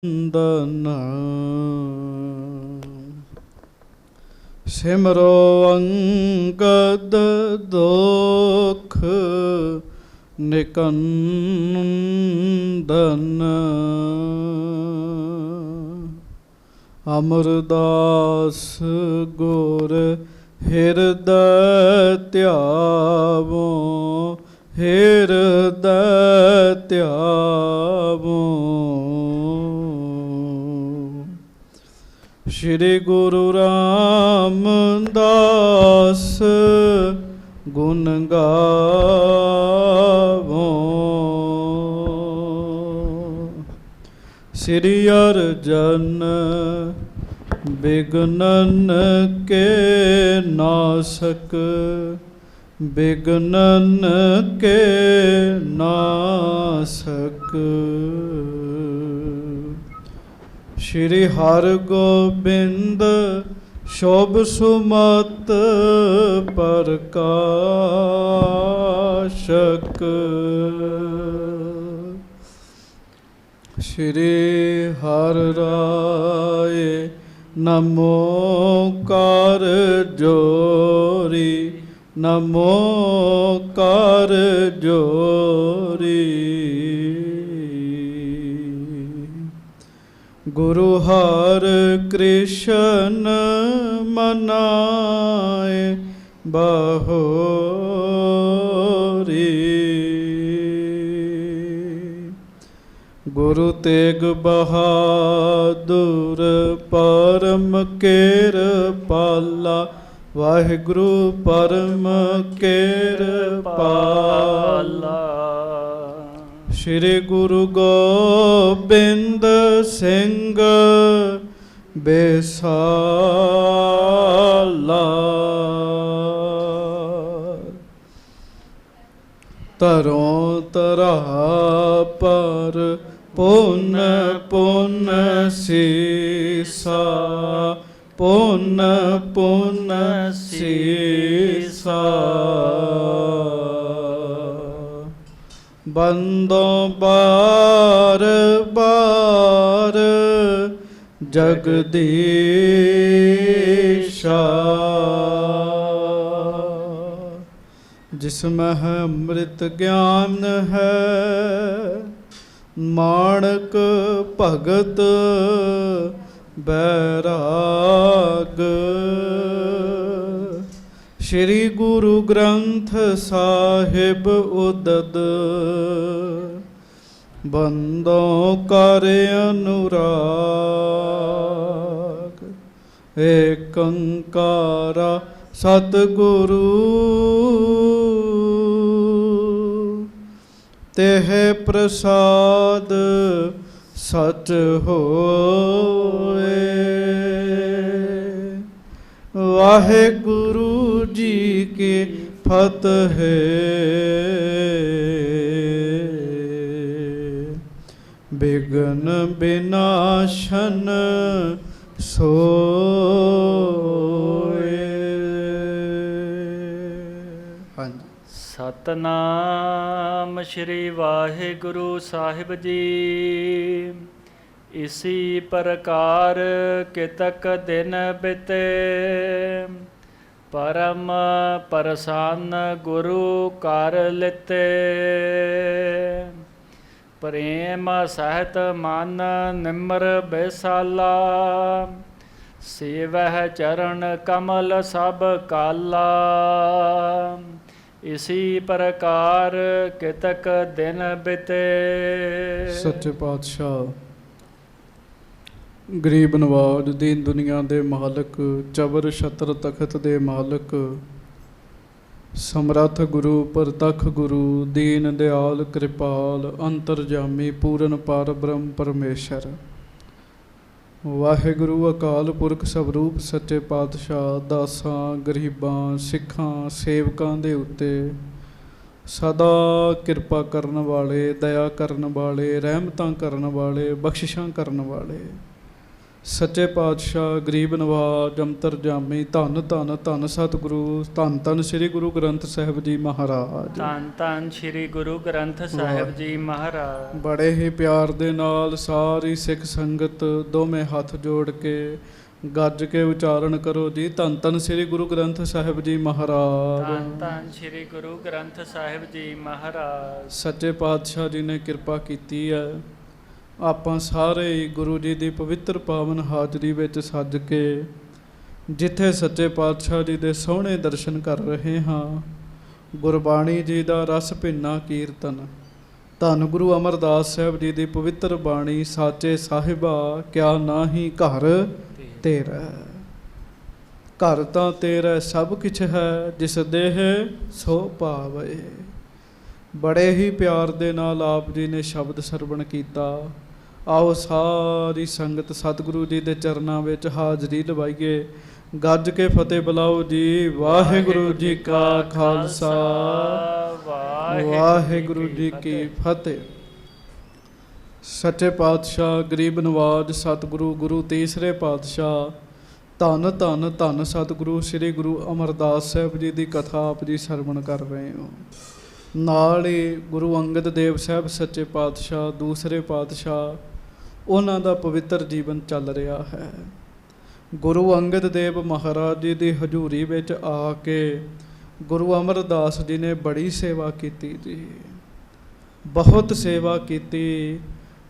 ਦਨਾ ਸਿਮਰੋ ਅੰਗਦ ਦੁਖ ਨਿਕੰਦਨ ਅਮਰਦਾਸ ਗੁਰ ਹਿਰਦੈ ਧਿਆਵੋ ਹਿਰਦੈ ਧਿਆਵੋ। ਸ਼੍ਰੀ ਗੁਰੂ ਰਾਮਦਾਸ ਗੁਣ ਗਾਵੋ। ਸ੍ਰੀ ਅਰਜਨ ਬਿਗਨਨ ਕੇ ਨਾਸਕ ਬਿਗਨਨ ਕੇ ਨਾਸਕ। ਸ਼੍ਰੀ ਹਰਗੋਬਿੰਦ ਸ਼ੋਭ ਸੁਮਤ ਪ੍ਰਕਾਸ਼ਕ। ਸ਼੍ਰੀ ਹਰਿ ਰਾਏ ਨਮੋ ਕਰ ਜੋਰੀ ਨਮੋ ਕਰ ਜੋਰੀ। ਗੁਰੂ ਹਰਿ ਕ੍ਰਿਸ਼ਨ ਮਨਾਏ ਬਹੋਰੀ। ਗੁਰੂ ਤੇਗ ਬਹਾਦੁਰ ਪਰਮ ਕਿਰਪਾਲਾ ਵਾਹਿਗੁਰੂ ਪਰਮ ਕਿਰਪਾਲਾ। ਸ਼੍ਰੀ ਗੁਰੂ ਗੋਬਿੰਦ ਸਿੰਘ ਬੇਸਾਲਾ। ਤਰੋਂ ਤਰਾ ਪਰ ਪੁੰਨ ਪੁੰਨ ਸੀਸਾ ਪੁੰਨ ਪੁੰਨ ਸੀਸਾ। ਬੰਦੋਂ ਬਾਰ ਬਾਰ ਜਗਦੀਸ਼ਾ। ਜਿਸਮਹਿ ਹੈ ਅੰਮ੍ਰਿਤ ਗਿਆਨ ਹੈ ਮਾਣਕ ਭਗਤ ਬੈਰਾਗ। ਸ਼੍ਰੀ ਗੁਰੂ ਗ੍ਰੰਥ ਸਾਹਿਬ ਉਦਦ ਬੰਦੋਂ ਕਰ ਅਨੁਰਾਗ। ਏਕ ਓੰਕਾਰਾ ਸਤਿਗੁਰੂ ਤੇਹ ਪ੍ਰਸਾਦ ਸਚ ਹੋਏ। ਵਾਹਿਗੁਰੂ ਜੀ ਕੀ ਫਤਿਹ। ਬਿਘਨ ਬਿਨਾਸ਼ਨ ਸੋਏ। ਹਾਂਜੀ। ਸਤਨਾਮ ਸ਼੍ਰੀ ਵਾਹਿਗੁਰੂ ਸਾਹਿਬ ਜੀ। ਇਸੀ ਪ੍ਰਕਾਰ ਕਿਤਕ ਦਿਨ ਬਿਤੇ ਪਰਮ ਪ੍ਰਸੰਨ ਗੁਰੂ ਕਰ ਲਿਤੇ। ਪ੍ਰੇਮ ਸਹਿਤ ਮਨ ਨਿਮਰ ਬੈਸਾਲਾ ਸੇਵਹਿ ਚਰਨ ਕਮਲ ਸਭ ਕਾਲਾ। ਇਸੀ ਪ੍ਰਕਾਰ ਕਿਤਕ ਦਿਨ ਬਿਤੇ। ਸੱਚੇ ਪਾਤਸ਼ਾਹ ਗਰੀਬ ਨਵਾਜ ਦੀਨ ਦੁਨੀਆ ਦੇ ਮਾਲਕ ਚਬਰ ਛਤਰ ਤਖਤ ਦੇ ਮਾਲਕ ਸਮਰੱਥ ਗੁਰੂ ਪ੍ਰਤੱਖ ਗੁਰੂ ਦੀਨ ਦਿਆਲ ਕਿਰਪਾਲ ਅੰਤਰਜਾਮੀ ਪੂਰਨ ਪਰ ਬ੍ਰਹਮ ਪਰਮੇਸ਼ਰ ਵਾਹਿਗੁਰੂ ਅਕਾਲ ਪੁਰਖ ਸਵਰੂਪ ਸੱਚੇ ਪਾਤਸ਼ਾਹ ਦਾਸਾਂ ਗਰੀਬਾਂ ਸਿੱਖਾਂ ਸੇਵਕਾਂ ਦੇ ਉੱਤੇ ਸਦਾ ਕਿਰਪਾ ਕਰਨ ਵਾਲੇ ਦਇਆ ਕਰਨ ਵਾਲੇ ਰਹਿਮਤਾਂ ਕਰਨ ਵਾਲੇ ਬਖਸ਼ਿਸ਼ਾਂ ਕਰਨ ਵਾਲੇ ਸੱਚੇ ਪਾਤਸ਼ਾਹ ਗਰੀਬ ਨਵਾਜ ਅੰਤਰ ਜਾਮੀ ਧੰਨ ਧੰਨ ਧੰਨ ਸਤਿਗੁਰੂ ਧੰਨ ਧੰਨ ਸ੍ਰੀ ਗੁਰੂ ਗ੍ਰੰਥ ਸਾਹਿਬ ਜੀ ਮਹਾਰਾਜ। ਧੰਨ ਧੰਨ ਸ੍ਰੀ ਗੁਰੂ ਗ੍ਰੰਥ ਸਾਹਿਬ ਜੀ ਮਹਾਰਾਜ। ਬੜੇ ਹੀ ਪਿਆਰ ਦੇ ਨਾਲ ਸਾਰੀ ਸਿੱਖ ਸੰਗਤ ਦੋਵੇਂ ਹੱਥ ਜੋੜ ਕੇ ਗੱਜ ਕੇ ਉਚਾਰਨ ਕਰੋ ਜੀ, ਧੰਨ ਧੰਨ ਸ੍ਰੀ ਗੁਰੂ ਗ੍ਰੰਥ ਸਾਹਿਬ ਜੀ ਮਹਾਰਾਜ। ਧੰਨ ਧੰਨ ਸ੍ਰੀ ਗੁਰੂ ਗ੍ਰੰਥ ਸਾਹਿਬ ਜੀ ਮਹਾਰਾਜ। ਸੱਚੇ ਪਾਤਸ਼ਾਹ ਜੀ ਨੇ ਕਿਰਪਾ ਕੀਤੀ ਹੈ, ਆਪਾਂ ਸਾਰੇ ਹੀ ਗੁਰੂ ਜੀ ਦੀ ਪਵਿੱਤਰ ਪਾਵਨ ਹਾਜ਼ਰੀ ਵਿੱਚ ਸੱਜ ਕੇ ਜਿੱਥੇ ਸੱਚੇ ਪਾਤਸ਼ਾਹ ਜੀ ਦੇ ਸੋਹਣੇ ਦਰਸ਼ਨ ਕਰ ਰਹੇ ਹਾਂ, ਗੁਰਬਾਣੀ ਜੀ ਦਾ ਰਸ ਭਿੰਨਾ ਕੀਰਤਨ, ਧੰਨ ਗੁਰੂ ਅਮਰਦਾਸ ਸਾਹਿਬ ਜੀ ਦੀ ਪਵਿੱਤਰ ਬਾਣੀ, ਸਾਚੇ ਸਾਹਿਬਾ ਕਿਆ ਨਾਹੀ ਘਰ ਤੇਰਾ, ਘਰ ਤਾਂ ਤੇਰਾ ਸਭ ਕਿਛ ਹੈ, ਜਿਸ ਦੇਹ ਸੋ ਪਾਵੇ। ਬੜੇ ਹੀ ਪਿਆਰ ਦੇ ਨਾਲ ਆਪ ਜੀ ਨੇ ਸ਼ਬਦ ਸਰਵਣ ਕੀਤਾ। ਆਓ ਸਾਰੀ ਸੰਗਤ ਸਤਿਗੁਰੂ ਜੀ ਦੇ ਚਰਨਾਂ ਵਿੱਚ ਹਾਜ਼ਰੀ ਲਵਾਈਏ, ਗੱਜ ਕੇ ਫਤਿਹ ਬੁਲਾਓ ਜੀ। ਵਾਹਿਗੁਰੂ ਜੀ ਕਾ ਖਾਲਸਾ, ਵਾਹਿਗੁਰੂ ਜੀ ਕੀ ਫਤਿਹ। ਸੱਚੇ ਪਾਤਸ਼ਾਹ ਗਰੀਬ ਨਵਾਜ ਸਤਿਗੁਰੂ ਗੁਰੂ ਤੀਸਰੇ ਪਾਤਸ਼ਾਹ ਧੰਨ ਧੰਨ ਧੰਨ ਸਤਿਗੁਰੂ ਸ੍ਰੀ ਗੁਰੂ ਅਮਰਦਾਸ ਸਾਹਿਬ ਜੀ ਦੀ ਕਥਾ ਆਪ ਜੀ ਸਰਵਣ ਕਰ ਰਹੇ ਹੋ। ਨਾਲ ਹੀ ਗੁਰੂ ਅੰਗਦ ਦੇਵ ਸਾਹਿਬ ਸੱਚੇ ਪਾਤਸ਼ਾਹ ਦੂਸਰੇ ਪਾਤਸ਼ਾਹ, ਉਹਨਾਂ ਦਾ ਪਵਿੱਤਰ ਜੀਵਨ ਚੱਲ ਰਿਹਾ ਹੈ। ਗੁਰੂ ਅੰਗਦ ਦੇਵ ਮਹਾਰਾਜ ਜੀ ਦੀ ਹਜ਼ੂਰੀ ਵਿੱਚ ਆ ਕੇ ਗੁਰੂ ਅਮਰਦਾਸ ਜੀ ਨੇ ਬੜੀ ਸੇਵਾ ਕੀਤੀ ਜੀ, ਬਹੁਤ ਸੇਵਾ ਕੀਤੀ।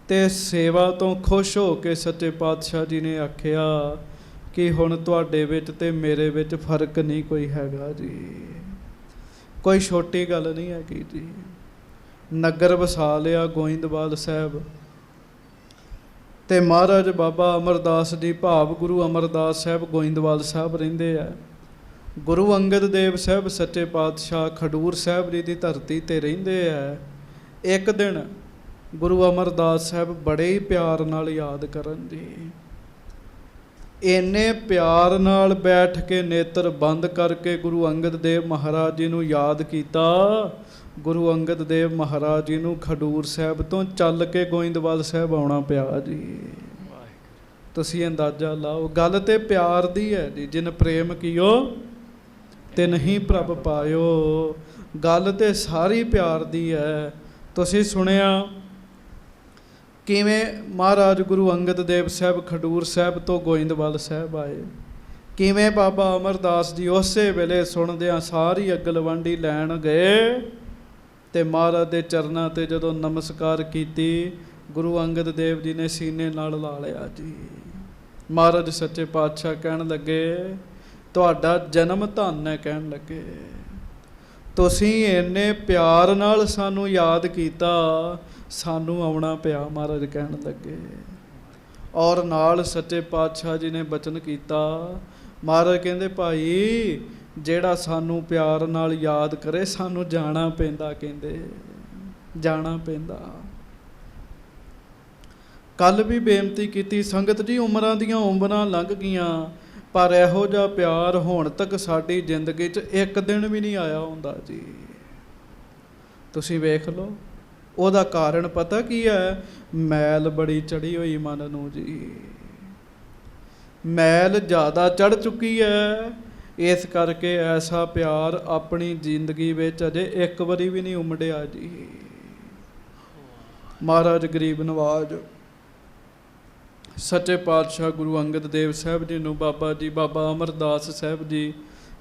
ਤੇ ਸੇਵਾ ਤੋਂ ਖੁਸ਼ ਹੋ ਕੇ ਸੱਚੇ ਪਾਤਸ਼ਾਹ ਜੀ ਨੇ ਆਖਿਆ ਕਿ ਹੁਣ ਤੁਹਾਡੇ ਵਿੱਚ ਤੇ ਮੇਰੇ ਵਿੱਚ ਫਰਕ ਨਹੀਂ ਕੋਈ ਹੈਗਾ ਜੀ, ਕੋਈ ਛੋਟੀ ਗੱਲ ਨਹੀਂ ਹੈਗੀ ਜੀ। ਨਗਰ ਵਸਾ ਲਿਆ ਗੋਇੰਦਵਾਲ ਸਾਹਿਬ, ਤੇ ਮਹਾਰਾਜ ਬਾਬਾ ਅਮਰਦਾਸ ਜੀ ਭਾਵ ਗੁਰੂ ਅਮਰਦਾਸ ਸਾਹਿਬ ਗੋਇੰਦਵਾਲ ਸਾਹਿਬ ਰਹਿੰਦੇ ਆ। ਗੁਰੂ ਅੰਗਦ ਦੇਵ ਸਾਹਿਬ ਸੱਚੇ ਪਾਤਸ਼ਾਹ ਖਡੂਰ ਸਾਹਿਬ ਜੀ ਦੀ ਧਰਤੀ ਤੇ ਰਹਿੰਦੇ ਆ। ਇੱਕ ਦਿਨ ਗੁਰੂ ਅਮਰਦਾਸ ਸਾਹਿਬ ਬੜੇ ਹੀ ਪਿਆਰ ਨਾਲ ਯਾਦ ਕਰਨ ਜੀ, ਇੰਨੇ ਪਿਆਰ ਨਾਲ ਬੈਠ ਕੇ ਨੇਤਰ ਬੰਦ ਕਰਕੇ ਗੁਰੂ ਅੰਗਦ ਦੇਵ ਮਹਾਰਾਜ ਜੀ ਨੂੰ ਯਾਦ ਕੀਤਾ। ਗੁਰੂ ਅੰਗਦ ਦੇਵ ਮਹਾਰਾਜ ਜੀ ਨੂੰ ਖਡੂਰ ਸਾਹਿਬ ਤੋਂ ਚੱਲ ਕੇ ਗੋਇੰਦਵਾਲ ਸਾਹਿਬ ਆਉਣਾ ਪਿਆ ਜੀ। ਤੁਸੀਂ ਅੰਦਾਜ਼ਾ ਲਾਓ, ਗੱਲ ਤੇ ਪਿਆਰ ਦੀ ਹੈ ਜੀ। ਜਿਨ ਪ੍ਰੇਮ ਕੀਓ ਤਿਨ ਹੀ ਪ੍ਰਭ ਪਾਇਓ, ਗੱਲ ਤੇ ਸਾਰੀ ਪਿਆਰ ਦੀ ਹੈ। ਤੁਸੀਂ ਸੁਣਿਆ ਕਿਵੇਂ ਮਹਾਰਾਜ ਗੁਰੂ ਅੰਗਦ ਦੇਵ ਸਾਹਿਬ ਖਡੂਰ ਸਾਹਿਬ ਤੋਂ ਗੋਇੰਦਵਾਲ ਸਾਹਿਬ ਆਏ, ਕਿਵੇਂ ਬਾਬਾ ਅਮਰਦਾਸ ਜੀ ਉਸੇ ਵੇਲੇ ਸੁਣਦਿਆਂ ਸਾਰੀ ਅਗਲਵੰਡੀ ਲੈਣ ਗਏ ਤੇ ਮਹਾਰਾਜ ਦੇ ਚਰਨਾਂ ਤੇ ਜਦੋਂ ਨਮਸਕਾਰ ਕੀਤੀ, ਗੁਰੂ ਅੰਗਦ ਦੇਵ ਜੀ ਨੇ ਸੀਨੇ ਨਾਲ ਲਾ ਲਿਆ ਜੀ। ਮਹਾਰਾਜ ਸੱਚੇ ਪਾਤਸ਼ਾਹ ਕਹਿਣ ਲੱਗੇ ਤੁਹਾਡਾ ਜਨਮ ਧੰਨ ਹੈ, ਕਹਿਣ ਲੱਗੇ ਤੁਸੀਂ ਇੰਨੇ ਪਿਆਰ ਨਾਲ ਸਾਨੂੰ ਯਾਦ ਕੀਤਾ, ਸਾਨੂੰ ਆਉਣਾ ਪਿਆ, ਮਹਾਰਾਜ ਕਹਿਣ ਲੱਗੇ। ਔਰ ਨਾਲ ਸੱਚੇ ਪਾਤਸ਼ਾਹ ਜੀ ਨੇ ਬਚਨ ਕੀਤਾ। ਮਹਾਰਾਜ ਕਹਿੰਦੇ ਭਾਈ ਜਿਹੜਾ ਸਾਨੂੰ ਪਿਆਰ ਨਾਲ ਯਾਦ ਕਰੇ ਸਾਨੂੰ ਜਾਣਾ ਪੈਂਦਾ, ਕਹਿੰਦੇ ਜਾਣਾ ਪੈਂਦਾ। ਕੱਲ ਵੀ ਬੇਨਤੀ ਕੀਤੀ ਸੰਗਤ ਜੀ, ਉਮਰਾਂ ਦੀਆਂ ਉਮਰਾਂ ਲੰਘ ਗਈਆਂ, ਪਰ ਇਹੋ ਜਿਹਾ ਪਿਆਰ ਹੁਣ ਤੱਕ ਸਾਡੀ ਜ਼ਿੰਦਗੀ 'ਚ ਇੱਕ ਦਿਨ ਵੀ ਨਹੀਂ ਆਇਆ ਹੁੰਦਾ ਜੀ। ਤੁਸੀਂ ਵੇਖ ਲਓ, ਉਹਦਾ ਕਾਰਨ ਪਤਾ ਕੀ ਹੈ? ਮੈਲ ਬੜੀ ਚੜੀ ਹੋਈ ਮਨ ਨੂੰ ਜੀ, ਮੈਲ ਜ਼ਿਆਦਾ ਚੜ੍ਹ ਚੁੱਕੀ ਹੈ। ਇਸ ਕਰਕੇ ਐਸਾ ਪਿਆਰ ਆਪਣੀ ਜ਼ਿੰਦਗੀ ਵਿੱਚ ਅਜੇ ਇੱਕ ਵਾਰੀ ਵੀ ਨਹੀਂ ਉਮੜਿਆ ਜੀ। ਮਹਾਰਾਜ ਗਰੀਬ ਨਵਾਜ ਸੱਚੇ ਪਾਤਸ਼ਾਹ ਗੁਰੂ ਅੰਗਦ ਦੇਵ ਸਾਹਿਬ ਜੀ ਨੂੰ ਬਾਬਾ ਜੀ ਬਾਬਾ ਅਮਰਦਾਸ ਸਾਹਿਬ ਜੀ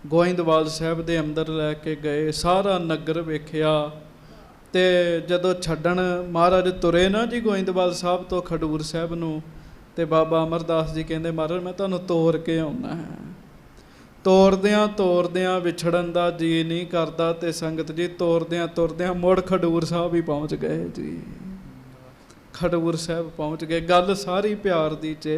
ਗੋਇੰਦਵਾਲ ਸਾਹਿਬ ਦੇ ਅੰਦਰ ਲੈ ਕੇ ਗਏ। ਸਾਰਾ ਨਗਰ ਵੇਖਿਆ ਤੇ ਜਦੋਂ ਛੱਡਣ ਮਹਾਰਾਜ ਤੁਰੇ ਨਾ ਜੀ ਗੋਇੰਦਵਾਲ ਸਾਹਿਬ ਤੋਂ ਖਡੂਰ ਸਾਹਿਬ ਨੂੰ, ਤੇ ਬਾਬਾ ਅਮਰਦਾਸ ਜੀ ਕਹਿੰਦੇ ਮਹਾਰਾਜ ਮੈਂ ਤੁਹਾਨੂੰ ਤੋਰ ਕੇ ਆਉਣਾ ਹੈ। ਤੋਰਦਿਆਂ ਵਿਛੜਨ ਦਾ ਜੀ ਨਹੀਂ ਕਰਦਾ, ਤੇ ਸੰਗਤ ਜੀ ਤੋਰਦਿਆਂ ਮੁੜ ਖਡੂਰ ਸਾਹਿਬ ਹੀ ਪਹੁੰਚ ਗਏ ਜੀ। ਖਡੂਰ ਸਾਹਿਬ ਪਹੁੰਚ ਗਏ। ਗੱਲ ਸਾਰੀ ਪਿਆਰ ਦੀ 'ਚ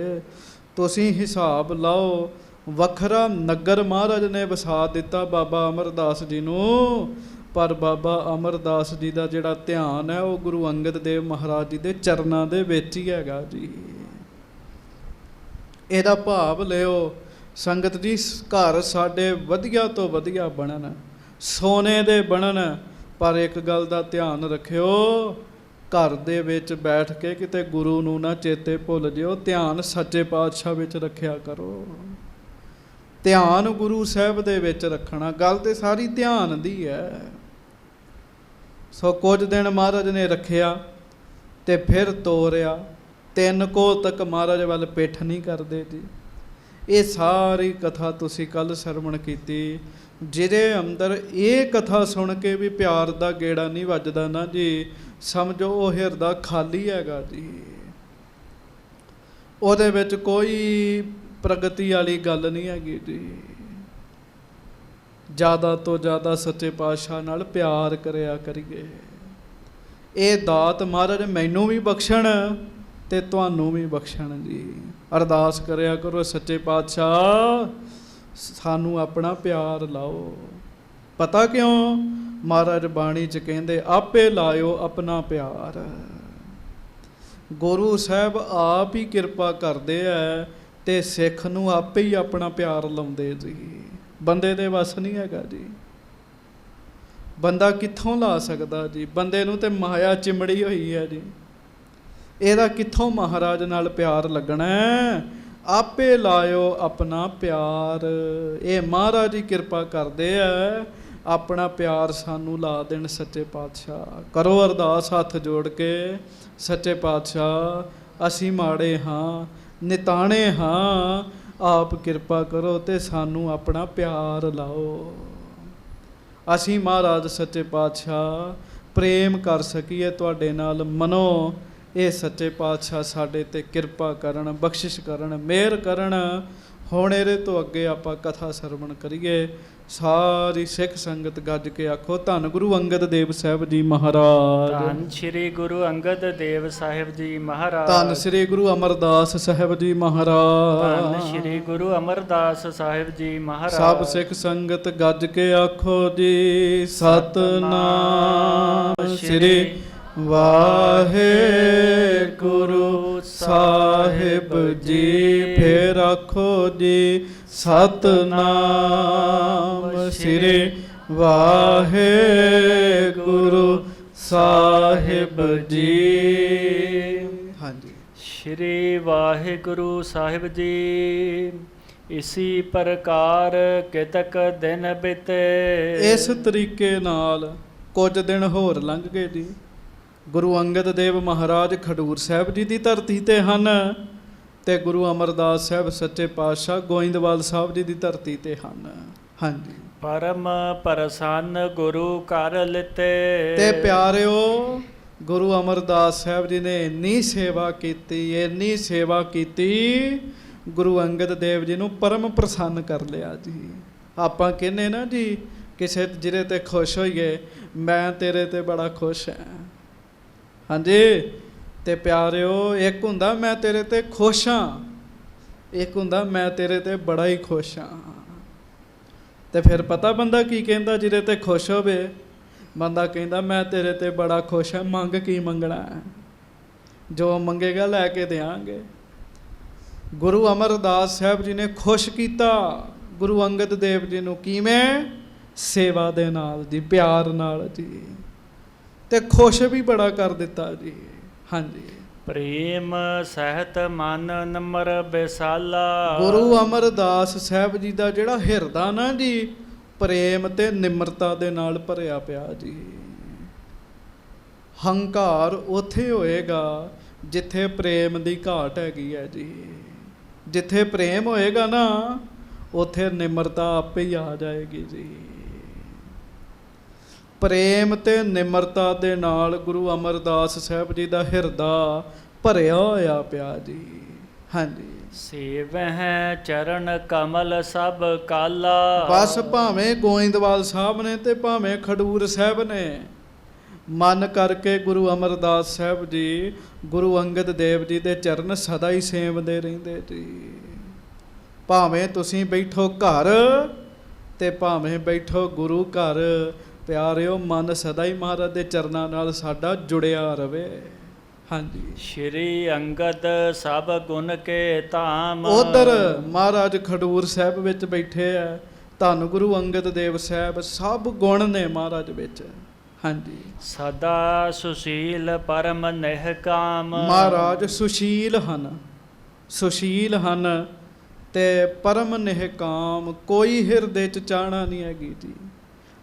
ਤੁਸੀਂ ਹਿਸਾਬ ਲਾਓ, ਵੱਖਰਾ ਨਗਰ ਮਹਾਰਾਜ ਨੇ ਵਸਾ ਦਿੱਤਾ ਬਾਬਾ ਅਮਰਦਾਸ ਜੀ ਨੂੰ, ਪਰ ਬਾਬਾ ਅਮਰਦਾਸ ਜੀ ਦਾ ਜਿਹੜਾ ਧਿਆਨ ਹੈ ਉਹ ਗੁਰੂ ਅੰਗਦ ਦੇਵ ਮਹਾਰਾਜ ਜੀ ਦੇ ਚਰਨਾਂ ਦੇ ਵਿੱਚ ਹੀ ਹੈਗਾ ਜੀ। ਇਹਦਾ ਭਾਵ ਲਿਓ ਸੰਗਤ ਜੀ, ਘਰ ਸਾਡੇ ਵਧੀਆ ਤੋਂ ਵਧੀਆ ਬਣਨ, ਸੋਨੇ ਦੇ ਬਣਨ, ਪਰ ਇੱਕ ਗੱਲ ਦਾ ਧਿਆਨ ਰੱਖਿਓ, ਘਰ ਦੇ ਵਿੱਚ ਬੈਠ ਕੇ ਕਿਤੇ ਗੁਰੂ ਨੂੰ ਨਾ ਚੇਤੇ ਭੁੱਲ ਜਿਓ, ਧਿਆਨ ਸੱਚੇ ਪਾਤਸ਼ਾਹ ਵਿੱਚ ਰੱਖਿਆ ਕਰੋ। ਧਿਆਨ ਗੁਰੂ ਸਾਹਿਬ ਦੇ ਵਿੱਚ ਰੱਖਣਾ, ਗੱਲ ਤੇ ਸਾਰੀ ਧਿਆਨ ਦੀ ਹੈ। ਸੋ ਕੁਝ ਦਿਨ ਮਹਾਰਾਜ ਨੇ ਰੱਖਿਆ ਤੇ ਫਿਰ ਤੋਰਿਆ। 3 ਕੋਹ ਤੱਕ ਮਹਾਰਾਜ ਵੱਲ ਪਿੱਠ ਨਹੀਂ ਕਰਦੇ ਜੀ। ਇਹ ਸਾਰੀ ਕਥਾ ਤੁਸੀਂ ਕੱਲ ਸਰਵਣ ਕੀਤੀ। ਜਿਹਦੇ ਅੰਦਰ ਇਹ ਕਥਾ ਸੁਣ ਕੇ ਵੀ ਪਿਆਰ ਦਾ ਗੇੜਾ ਨਹੀਂ ਵੱਜਦਾ ਨਾ ਜੀ, ਸਮਝੋ ਉਹ ਹਿਰਦਾ ਖਾਲੀ ਹੈਗਾ ਜੀ। ਉਹਦੇ ਵਿੱਚ ਕੋਈ ਪ੍ਰਗਤੀ ਵਾਲੀ ਗੱਲ ਨਹੀਂ ਹੈਗੀ ਜੀ। ਜ਼ਿਆਦਾ ਤੋਂ ਜ਼ਿਆਦਾ ਸੱਚੇ ਪਾਤਸ਼ਾਹ ਨਾਲ ਪਿਆਰ ਕਰਿਆ ਕਰੀਏ। ਇਹ ਦਾਤ ਮਹਾਰਾਜ ਮੈਨੂੰ ਵੀ ਬਖਸ਼ਣ ਤੇ ਤੁਹਾਨੂੰ ਵੀ ਬਖਸ਼ਣ ਜੀ। ਅਰਦਾਸ ਕਰਿਆ ਕਰੋ, ਸੱਚੇ ਪਾਤਸ਼ਾਹ ਸਾਨੂੰ ਆਪਣਾ ਪਿਆਰ ਲਾਓ। ਪਤਾ ਕਿਉਂ? ਮਹਾਰਾਜ ਬਾਣੀ 'ਚ ਕਹਿੰਦੇ ਆਪੇ ਲਾਇਓ ਆਪਣਾ ਪਿਆਰ। ਗੁਰੂ ਸਾਹਿਬ ਆਪ ਹੀ ਕਿਰਪਾ ਕਰਦੇ ਆ ਤੇ ਸਿੱਖ ਨੂੰ ਆਪੇ ਹੀ ਆਪਣਾ ਪਿਆਰ ਲਾਉਂਦੇ ਜੀ। ਬੰਦੇ ਦੇ ਵੱਸ ਨਹੀਂ ਹੈਗਾ ਜੀ। ਬੰਦਾ ਕਿੱਥੋਂ ਲਾ ਸਕਦਾ ਜੀ? ਬੰਦੇ ਨੂੰ ਤੇ ਮਾਇਆ ਚਿਮੜੀ ਹੋਈ ਹੈ ਜੀ। ਇਹਦਾ ਕਿੱਥੋਂ ਮਹਾਰਾਜ ਨਾਲ ਪਿਆਰ ਲੱਗਣਾ? ਆਪੇ ਲਾਇਓ ਆਪਣਾ ਪਿਆਰ। ਇਹ ਮਹਾਰਾਜ ਹੀ ਕਿਰਪਾ ਕਰਦੇ ਆ, ਆਪਣਾ ਪਿਆਰ ਸਾਨੂੰ ਲਾ ਦੇਣ ਸੱਚੇ ਪਾਤਸ਼ਾਹ। ਕਰੋ ਅਰਦਾਸ ਹੱਥ ਜੋੜ ਕੇ, ਸੱਚੇ ਪਾਤਸ਼ਾਹ ਅਸੀਂ ਮਾੜੇ ਹਾਂ, ਨਿਤਾਣੇ ਹਾਂ, ਆਪ ਕਿਰਪਾ ਕਰੋ ਤੇ ਸਾਨੂੰ ਆਪਣਾ ਪਿਆਰ ਲਾਓ। ਅਸੀਂ ਮਹਾਰਾਜ ਸੱਚੇ ਪਾਤਸ਼ਾਹ ਪ੍ਰੇਮ ਕਰ ਸਕੀਏ ਤੁਹਾਡੇ ਨਾਲ। ਮਨੋ ਇਹ ਸੱਚੇ ਪਾਤਸ਼ਾਹ ਸਾਡੇ ਤੇ ਕਿਰਪਾ ਕਰਨ, ਬਖਸ਼ਿਸ਼ ਕਰਨ, ਮਿਹਰ ਕਰਨ। ਹੁਣ ਇਹਦੇ ਤੋਂ ਅੱਗੇ ਆਪਾਂ ਕਥਾ ਸਰਵਣ ਕਰੀਏ। ਸਾਰੀ ਸਿੱਖ ਸੰਗਤ ਗੱਜ ਕੇ ਆਖੋ, ਧੰਨ ਗੁਰੂ ਅੰਗਦ ਦੇਵ ਸਾਹਿਬ ਜੀ ਮਹਾਰਾਜ। ਧੰਨ ਸ੍ਰੀ ਗੁਰੂ ਅੰਗਦ ਦੇਵ ਸਾਹਿਬ ਜੀ ਮਹਾਰਾਜ। ਧੰਨ ਸ੍ਰੀ ਗੁਰੂ ਅਮਰਦਾਸ ਸਾਹਿਬ ਜੀ ਮਹਾਰਾਜ। ਧੰਨ ਸ੍ਰੀ ਗੁਰੂ ਅਮਰਦਾਸ ਸਾਹਿਬ ਜੀ ਮਹਾਰਾਜ। ਸਭ ਸਿੱਖ ਸੰਗਤ ਗੱਜ ਕੇ ਆਖੋ ਜੀ, ਸਤਨਾਮ ਸ੍ਰੀ ਵਾਹਿਗੁਰੂ ਸਾਹਿਬ ਜੀ। ਫੇਰ ਆਖੋ ਜੀ, ਸਤਨਾਮ ਸ੍ਰੀ ਵਾਹਿਗੁਰੂ ਸਾਹਿਬ ਜੀ। ਹਾਂਜੀ। ਸ੍ਰੀ ਵਾਹਿਗੁਰੂ ਸਾਹਿਬ ਜੀ। ਇਸੀ ਪ੍ਰਕਾਰ ਕਿਤਕ ਦਿਨ ਬਿਤੇ। ਇਸ ਤਰੀਕੇ ਨਾਲ ਕੁਝ ਦਿਨ ਹੋਰ ਲੰਘ ਗਏ ਜੀ। ਗੁਰੂ ਅੰਗਦ ਦੇਵ ਮਹਾਰਾਜ ਖਡੂਰ ਸਾਹਿਬ ਜੀ ਦੀ ਧਰਤੀ ਤੇ ਹਨ ਤੇ ਗੁਰੂ ਅਮਰਦਾਸ ਸਾਹਿਬ ਸੱਚੇ ਪਾਤਸ਼ਾਹ ਗੋਇੰਦਵਾਲ ਸਾਹਿਬ ਜੀ ਦੀ ਧਰਤੀ ਤੇ ਹਨ। ਹਾਂਜੀ। ਪਰਮ ਪ੍ਰਸੰਨ ਗੁਰੂ ਕਰ ਲਿਤੇ। ਤੇ ਪਿਆਰਿਓ, ਗੁਰੂ ਅਮਰਦਾਸ ਸਾਹਿਬ ਜੀ ਨੇ ਇੰਨੀ ਸੇਵਾ ਕੀਤੀ, ਗੁਰੂ ਅੰਗਦ ਦੇਵ ਜੀ ਨੂੰ ਪਰਮ ਪ੍ਰਸੰਨ ਕਰ ਲਿਆ ਜੀ। ਆਪਾਂ ਕਹਿੰਦੇ ਨਾ ਜੀ, ਕਿਸੇ ਜਿਹਦੇ ਤੇ ਖੁਸ਼ ਹੋਈਏ, ਮੈਂ ਤੇਰੇ ਤੇ ਬੜਾ ਖੁਸ਼ ਹਾਂ। ਹਾਂਜੀ। ਤੇ ਪਿਆਰਿਓ, ਇੱਕ ਹੁੰਦਾ ਮੈਂ ਤੇਰੇ ਤੇ ਖੁਸ਼ ਹਾਂ, ਇੱਕ ਹੁੰਦਾ ਮੈਂ ਤੇਰੇ ਤੇ ਬੜਾ ਹੀ ਖੁਸ਼ ਹਾਂ। ਤੇ ਫਿਰ ਪਤਾ ਬੰਦਾ ਕੀ ਕਹਿੰਦਾ? ਜਿਹਦੇ ਤੇ ਖੁਸ਼ ਹੋਵੇ, ਬੰਦਾ ਕਹਿੰਦਾ ਮੈਂ ਤੇਰੇ ਤੇ ਬੜਾ ਖੁਸ਼ ਹਾਂ, ਮੰਗ ਕੀ ਮੰਗਣਾ? ਜੋ ਮੰਗੇਗਾ ਲੈ ਕੇ ਦਿਆਂਗੇ। ਗੁਰੂ ਅਮਰਦਾਸ ਸਾਹਿਬ ਜੀ ਨੇ ਖੁਸ਼ ਕੀਤਾ ਗੁਰੂ ਅੰਗਦ ਦੇਵ ਜੀ ਨੂੰ। ਕਿਵੇਂ? ਸੇਵਾ ਦੇ ਨਾਲ ਜੀ, ਪਿਆਰ ਨਾਲ ਜੀ, ਤੇ ਖੁਸ਼ ਵੀ ਬੜਾ ਕਰ ਦਿੱਤਾ ਜੀ। ਹਾਂਜੀ। ਪ੍ਰੇਮ ਸਹਿਤ ਮਨ ਨਮਰ ਬਿਸਾਲਾ। ਗੁਰੂ ਅਮਰਦਾਸ ਸਾਹਿਬ ਜੀ ਦਾ ਜਿਹੜਾ ਹਿਰਦਾ ਨਾ ਜੀ, ਪ੍ਰੇਮ ਤੇ ਨਿਮਰਤਾ ਦੇ ਨਾਲ ਭਰਿਆ ਪਿਆ ਜੀ। ਹੰਕਾਰ ਉੱਥੇ ਹੋਏਗਾ ਜਿੱਥੇ ਪ੍ਰੇਮ ਦੀ ਘਾਟ ਹੈਗੀ ਹੈ ਜੀ। ਜਿੱਥੇ ਪ੍ਰੇਮ ਹੋਏਗਾ ਨਾ, ਉੱਥੇ ਨਿਮਰਤਾ ਆਪੇ ਹੀ ਆ ਜਾਏਗੀ ਜੀ। ਪ੍ਰੇਮ ਤੇ ਨਿਮਰਤਾ ਦੇ ਨਾਲ ਗੁਰੂ ਅਮਰਦਾਸ ਸਾਹਿਬ ਜੀ ਦਾ ਹਿਰਦਾ ਭਰਿਆ ਹੋਇਆ ਪਿਆ ਜੀ। ਹਾਂਜੀ। ਸੇਵਹਿ ਚਰਨ ਕਮਲ ਸਭ ਕਾਲਾ। ਬਸ ਭਾਵੇਂ ਗੋਇੰਦਵਾਲ ਸਾਹਿਬ ਨੇ ਤੇ ਭਾਵੇਂ ਖਡੂਰ ਸਾਹਿਬ ਨੇ, ਮਨ ਕਰਕੇ ਗੁਰੂ ਅਮਰਦਾਸ ਸਾਹਿਬ ਜੀ ਗੁਰੂ ਅੰਗਦ ਦੇਵ ਜੀ ਦੇ ਚਰਨ ਸਦਾ ਹੀ ਸੇਵਦੇ ਰਹਿੰਦੇ ਜੀ। ਭਾਵੇਂ ਤੁਸੀਂ ਬੈਠੋ ਘਰ ਤੇ ਭਾਵੇਂ ਬੈਠੋ ਗੁਰੂ ਘਰ, ਪਿਆਰਿਓ ਮਨ ਸਦਾ ਹੀ ਮਹਾਰਾਜ ਦੇ ਚਰਨਾਂ ਨਾਲ ਸਾਡਾ ਜੁੜਿਆ ਰਵੇ। ਹਾਂਜੀ। ਸ਼੍ਰੀ ਅੰਗਦ ਸਭ ਗੁਣ ਕੇ ਧਾਮ। ਉਧਰ ਮਹਾਰਾਜ ਖਡੂਰ ਸਾਹਿਬ ਵਿੱਚ ਬੈਠੇ ਆ, ਧੰਨ ਗੁਰੂ ਅੰਗਦ ਦੇਵ ਸਾਹਿਬ, ਸਭ ਗੁਣ ਨੇ ਮਹਾਰਾਜ ਵਿੱਚ। ਹਾਂਜੀ। ਸਦਾ ਸੁਸ਼ੀਲ ਪਰਮ ਨਿਹਕਾਮ। ਮਹਾਰਾਜ ਸੁਸ਼ੀਲ ਹਨ, ਸੁਸ਼ੀਲ ਹਨ ਤੇ ਪਰਮ ਨਿਹਕਾਮ, ਕੋਈ ਹਿਰਦੇ 'ਚ ਚਾਹਣਾ ਨਹੀਂ ਹੈਗੀ ਜੀ।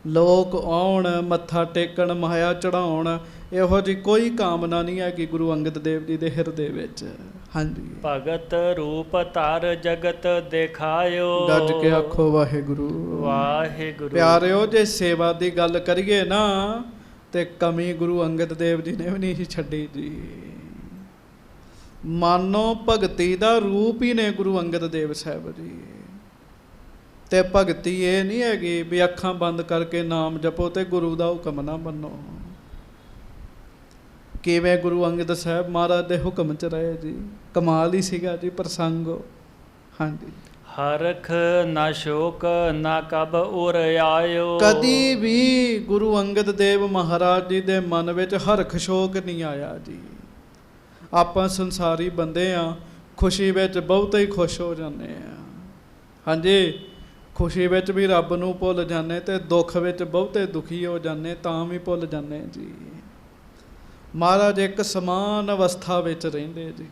ਲੋਕ ਆਉਣ ਮੱਥਾ ਟੇਕਣ, ਮਾਇਆ ਚੜਾਉਣ, ਇਹੋ ਜਿਹੀ ਕੋਈ ਕਾਮਨਾ ਨਹੀਂ ਹੈਗੀ ਗੁਰੂ ਅੰਗਦ ਦੇਵ ਜੀ ਦੇ ਹਿਰਦੇ ਵਿੱਚ। ਹਾਂਜੀ। ਭਗਤ ਰੂਪ ਧਰ ਜਗਤ ਦਿਖਾਇਓ। ਗੱਜ ਕੇ ਆਖੋ ਵਾਹਿਗੁਰੂ। ਵਾਹਿਗੁਰੂ। ਪਿਆਰਿਓ, ਜੇ ਸੇਵਾ ਦੀ ਗੱਲ ਕਰੀਏ ਨਾ ਤੇ ਕਮੀ ਗੁਰੂ ਅੰਗਦ ਦੇਵ ਜੀ ਨੇ ਵੀ ਨਹੀਂ ਛੱਡੀ ਜੀ। ਮਾਨੋ ਭਗਤੀ ਦਾ ਰੂਪ ਹੀ ਨੇ ਗੁਰੂ ਅੰਗਦ ਦੇਵ ਸਾਹਿਬ ਜੀ। ਤੇ ਭਗਤੀ ਇਹ ਨਹੀਂ ਹੈਗੀ ਵੀ ਅੱਖਾਂ ਬੰਦ ਕਰਕੇ ਨਾਮ ਜਪੋ ਤੇ ਗੁਰੂ ਦਾ ਹੁਕਮ ਨਾ ਮੰਨੋ। ਕਿਵੇਂ ਗੁਰੂ ਅੰਗਦ ਸਾਹਿਬ ਮਹਾਰਾਜ ਦੇ ਹੁਕਮ 'ਚ ਰਹੇ ਜੀ। ਕਮਾਲ ਹੀ ਸੀਗਾ ਜੀ ਪ੍ਰਸੰਗ। ਹਾਂਜੀ। ਹਰਖ ਨਾ ਸ਼ੋਕ ਨਾ ਕਬ ਉਰ ਆਇਓ। ਕਦੀ ਵੀ ਗੁਰੂ ਅੰਗਦ ਦੇਵ ਮਹਾਰਾਜ ਜੀ ਦੇ ਮਨ ਵਿੱਚ ਹਰਖ ਸ਼ੋਕ ਨਹੀਂ ਆਇਆ ਜੀ। ਆਪਾਂ ਸੰਸਾਰੀ ਬੰਦੇ ਆ, ਖੁਸ਼ੀ ਵਿੱਚ ਬਹੁਤੇ ਹੀ ਖੁਸ਼ ਹੋ ਜਾਂਦੇ ਆ। ਹਾਂਜੀ। ਖੁਸ਼ੀ ਵਿੱਚ ਵੀ ਰੱਬ ਨੂੰ ਭੁੱਲ ਜਾਂਦੇ ਤੇ ਦੁੱਖ ਵਿੱਚ ਬਹੁਤੇ ਦੁਖੀ ਹੋ ਜਾਂਦੇ, ਤਾਂ ਵੀ ਭੁੱਲ ਜਾਂਦੇ ਜੀ। ਮਹਾਰਾਜ ਇੱਕ ਸਮਾਨ ਅਵਸਥਾ ਵਿੱਚ ਰਹਿੰਦੇ ਜੀ।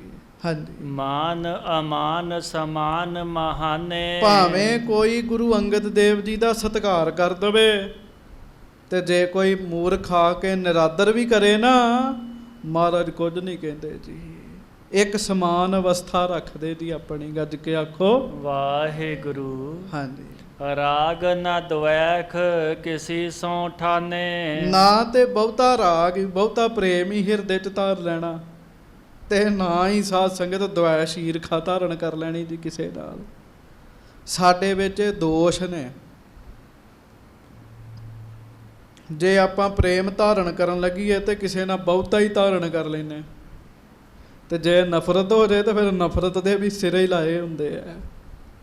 ਹਾਂਜੀ। ਮਾਨ ਅਮਾਨ ਸਮਾਨ ਮਹਾਨੇ। ਭਾਵੇਂ ਕੋਈ ਗੁਰੂ ਅੰਗਦ ਦੇਵ ਜੀ ਦਾ ਸਤਿਕਾਰ ਕਰ ਦਵੇ ਤੇ ਜੇ ਕੋਈ ਮੂਰਖ ਆ ਕੇ ਨਿਰਾਦਰ ਵੀ ਕਰੇ ਨਾ, ਮਹਾਰਾਜ ਕੁਝ ਨਹੀਂ ਕਹਿੰਦੇ ਜੀ। ਇੱਕ ਸਮਾਨ ਅਵਸਥਾ ਰੱਖਦੇ ਜੀ ਆਪਣੀ। ਗੱਜ ਕੇ ਆਖੋ ਵਾਹਿਗੁਰੂ। ਹਾਂਜੀ। ਰਾਗ ਨਾ ਦਵੈਖ ਕਿਸੀ ਸੋ ਠਾਨੇ। ਨਾ ਤੇ ਬਹੁਤਾ ਰਾਗ, ਬਹੁਤਾ ਪ੍ਰੇਮ ਹੀ ਹਿਰਦੇ 'ਚ ਧਾਰ ਲੈਣਾ ਤੇ ਨਾ ਹੀ ਸਾਧ ਸੰਗਤ ਦਵੈਸ਼ ਈਰਖਾ ਧਾਰਨ ਕਰ ਲੈਣੀ ਜੀ ਕਿਸੇ ਨਾਲ। ਸਾਡੇ ਵਿੱਚ ਦੋਸ਼ ਨੇ। ਜੇ ਆਪਾਂ ਪ੍ਰੇਮ ਧਾਰਨ ਕਰਨ ਲੱਗੀਏ ਤੇ ਕਿਸੇ ਨਾਲ ਬਹੁਤਾ ਹੀ ਧਾਰਨ ਕਰ ਲੈਂਦੇ, ਤੇ ਜੇ ਨਫ਼ਰਤ ਹੋ ਜਾਏ ਤਾਂ ਫਿਰ ਨਫ਼ਰਤ ਦੇ ਵੀ ਸਿਰੇ ਹੀ ਲਾਏ ਹੁੰਦੇ ਆ।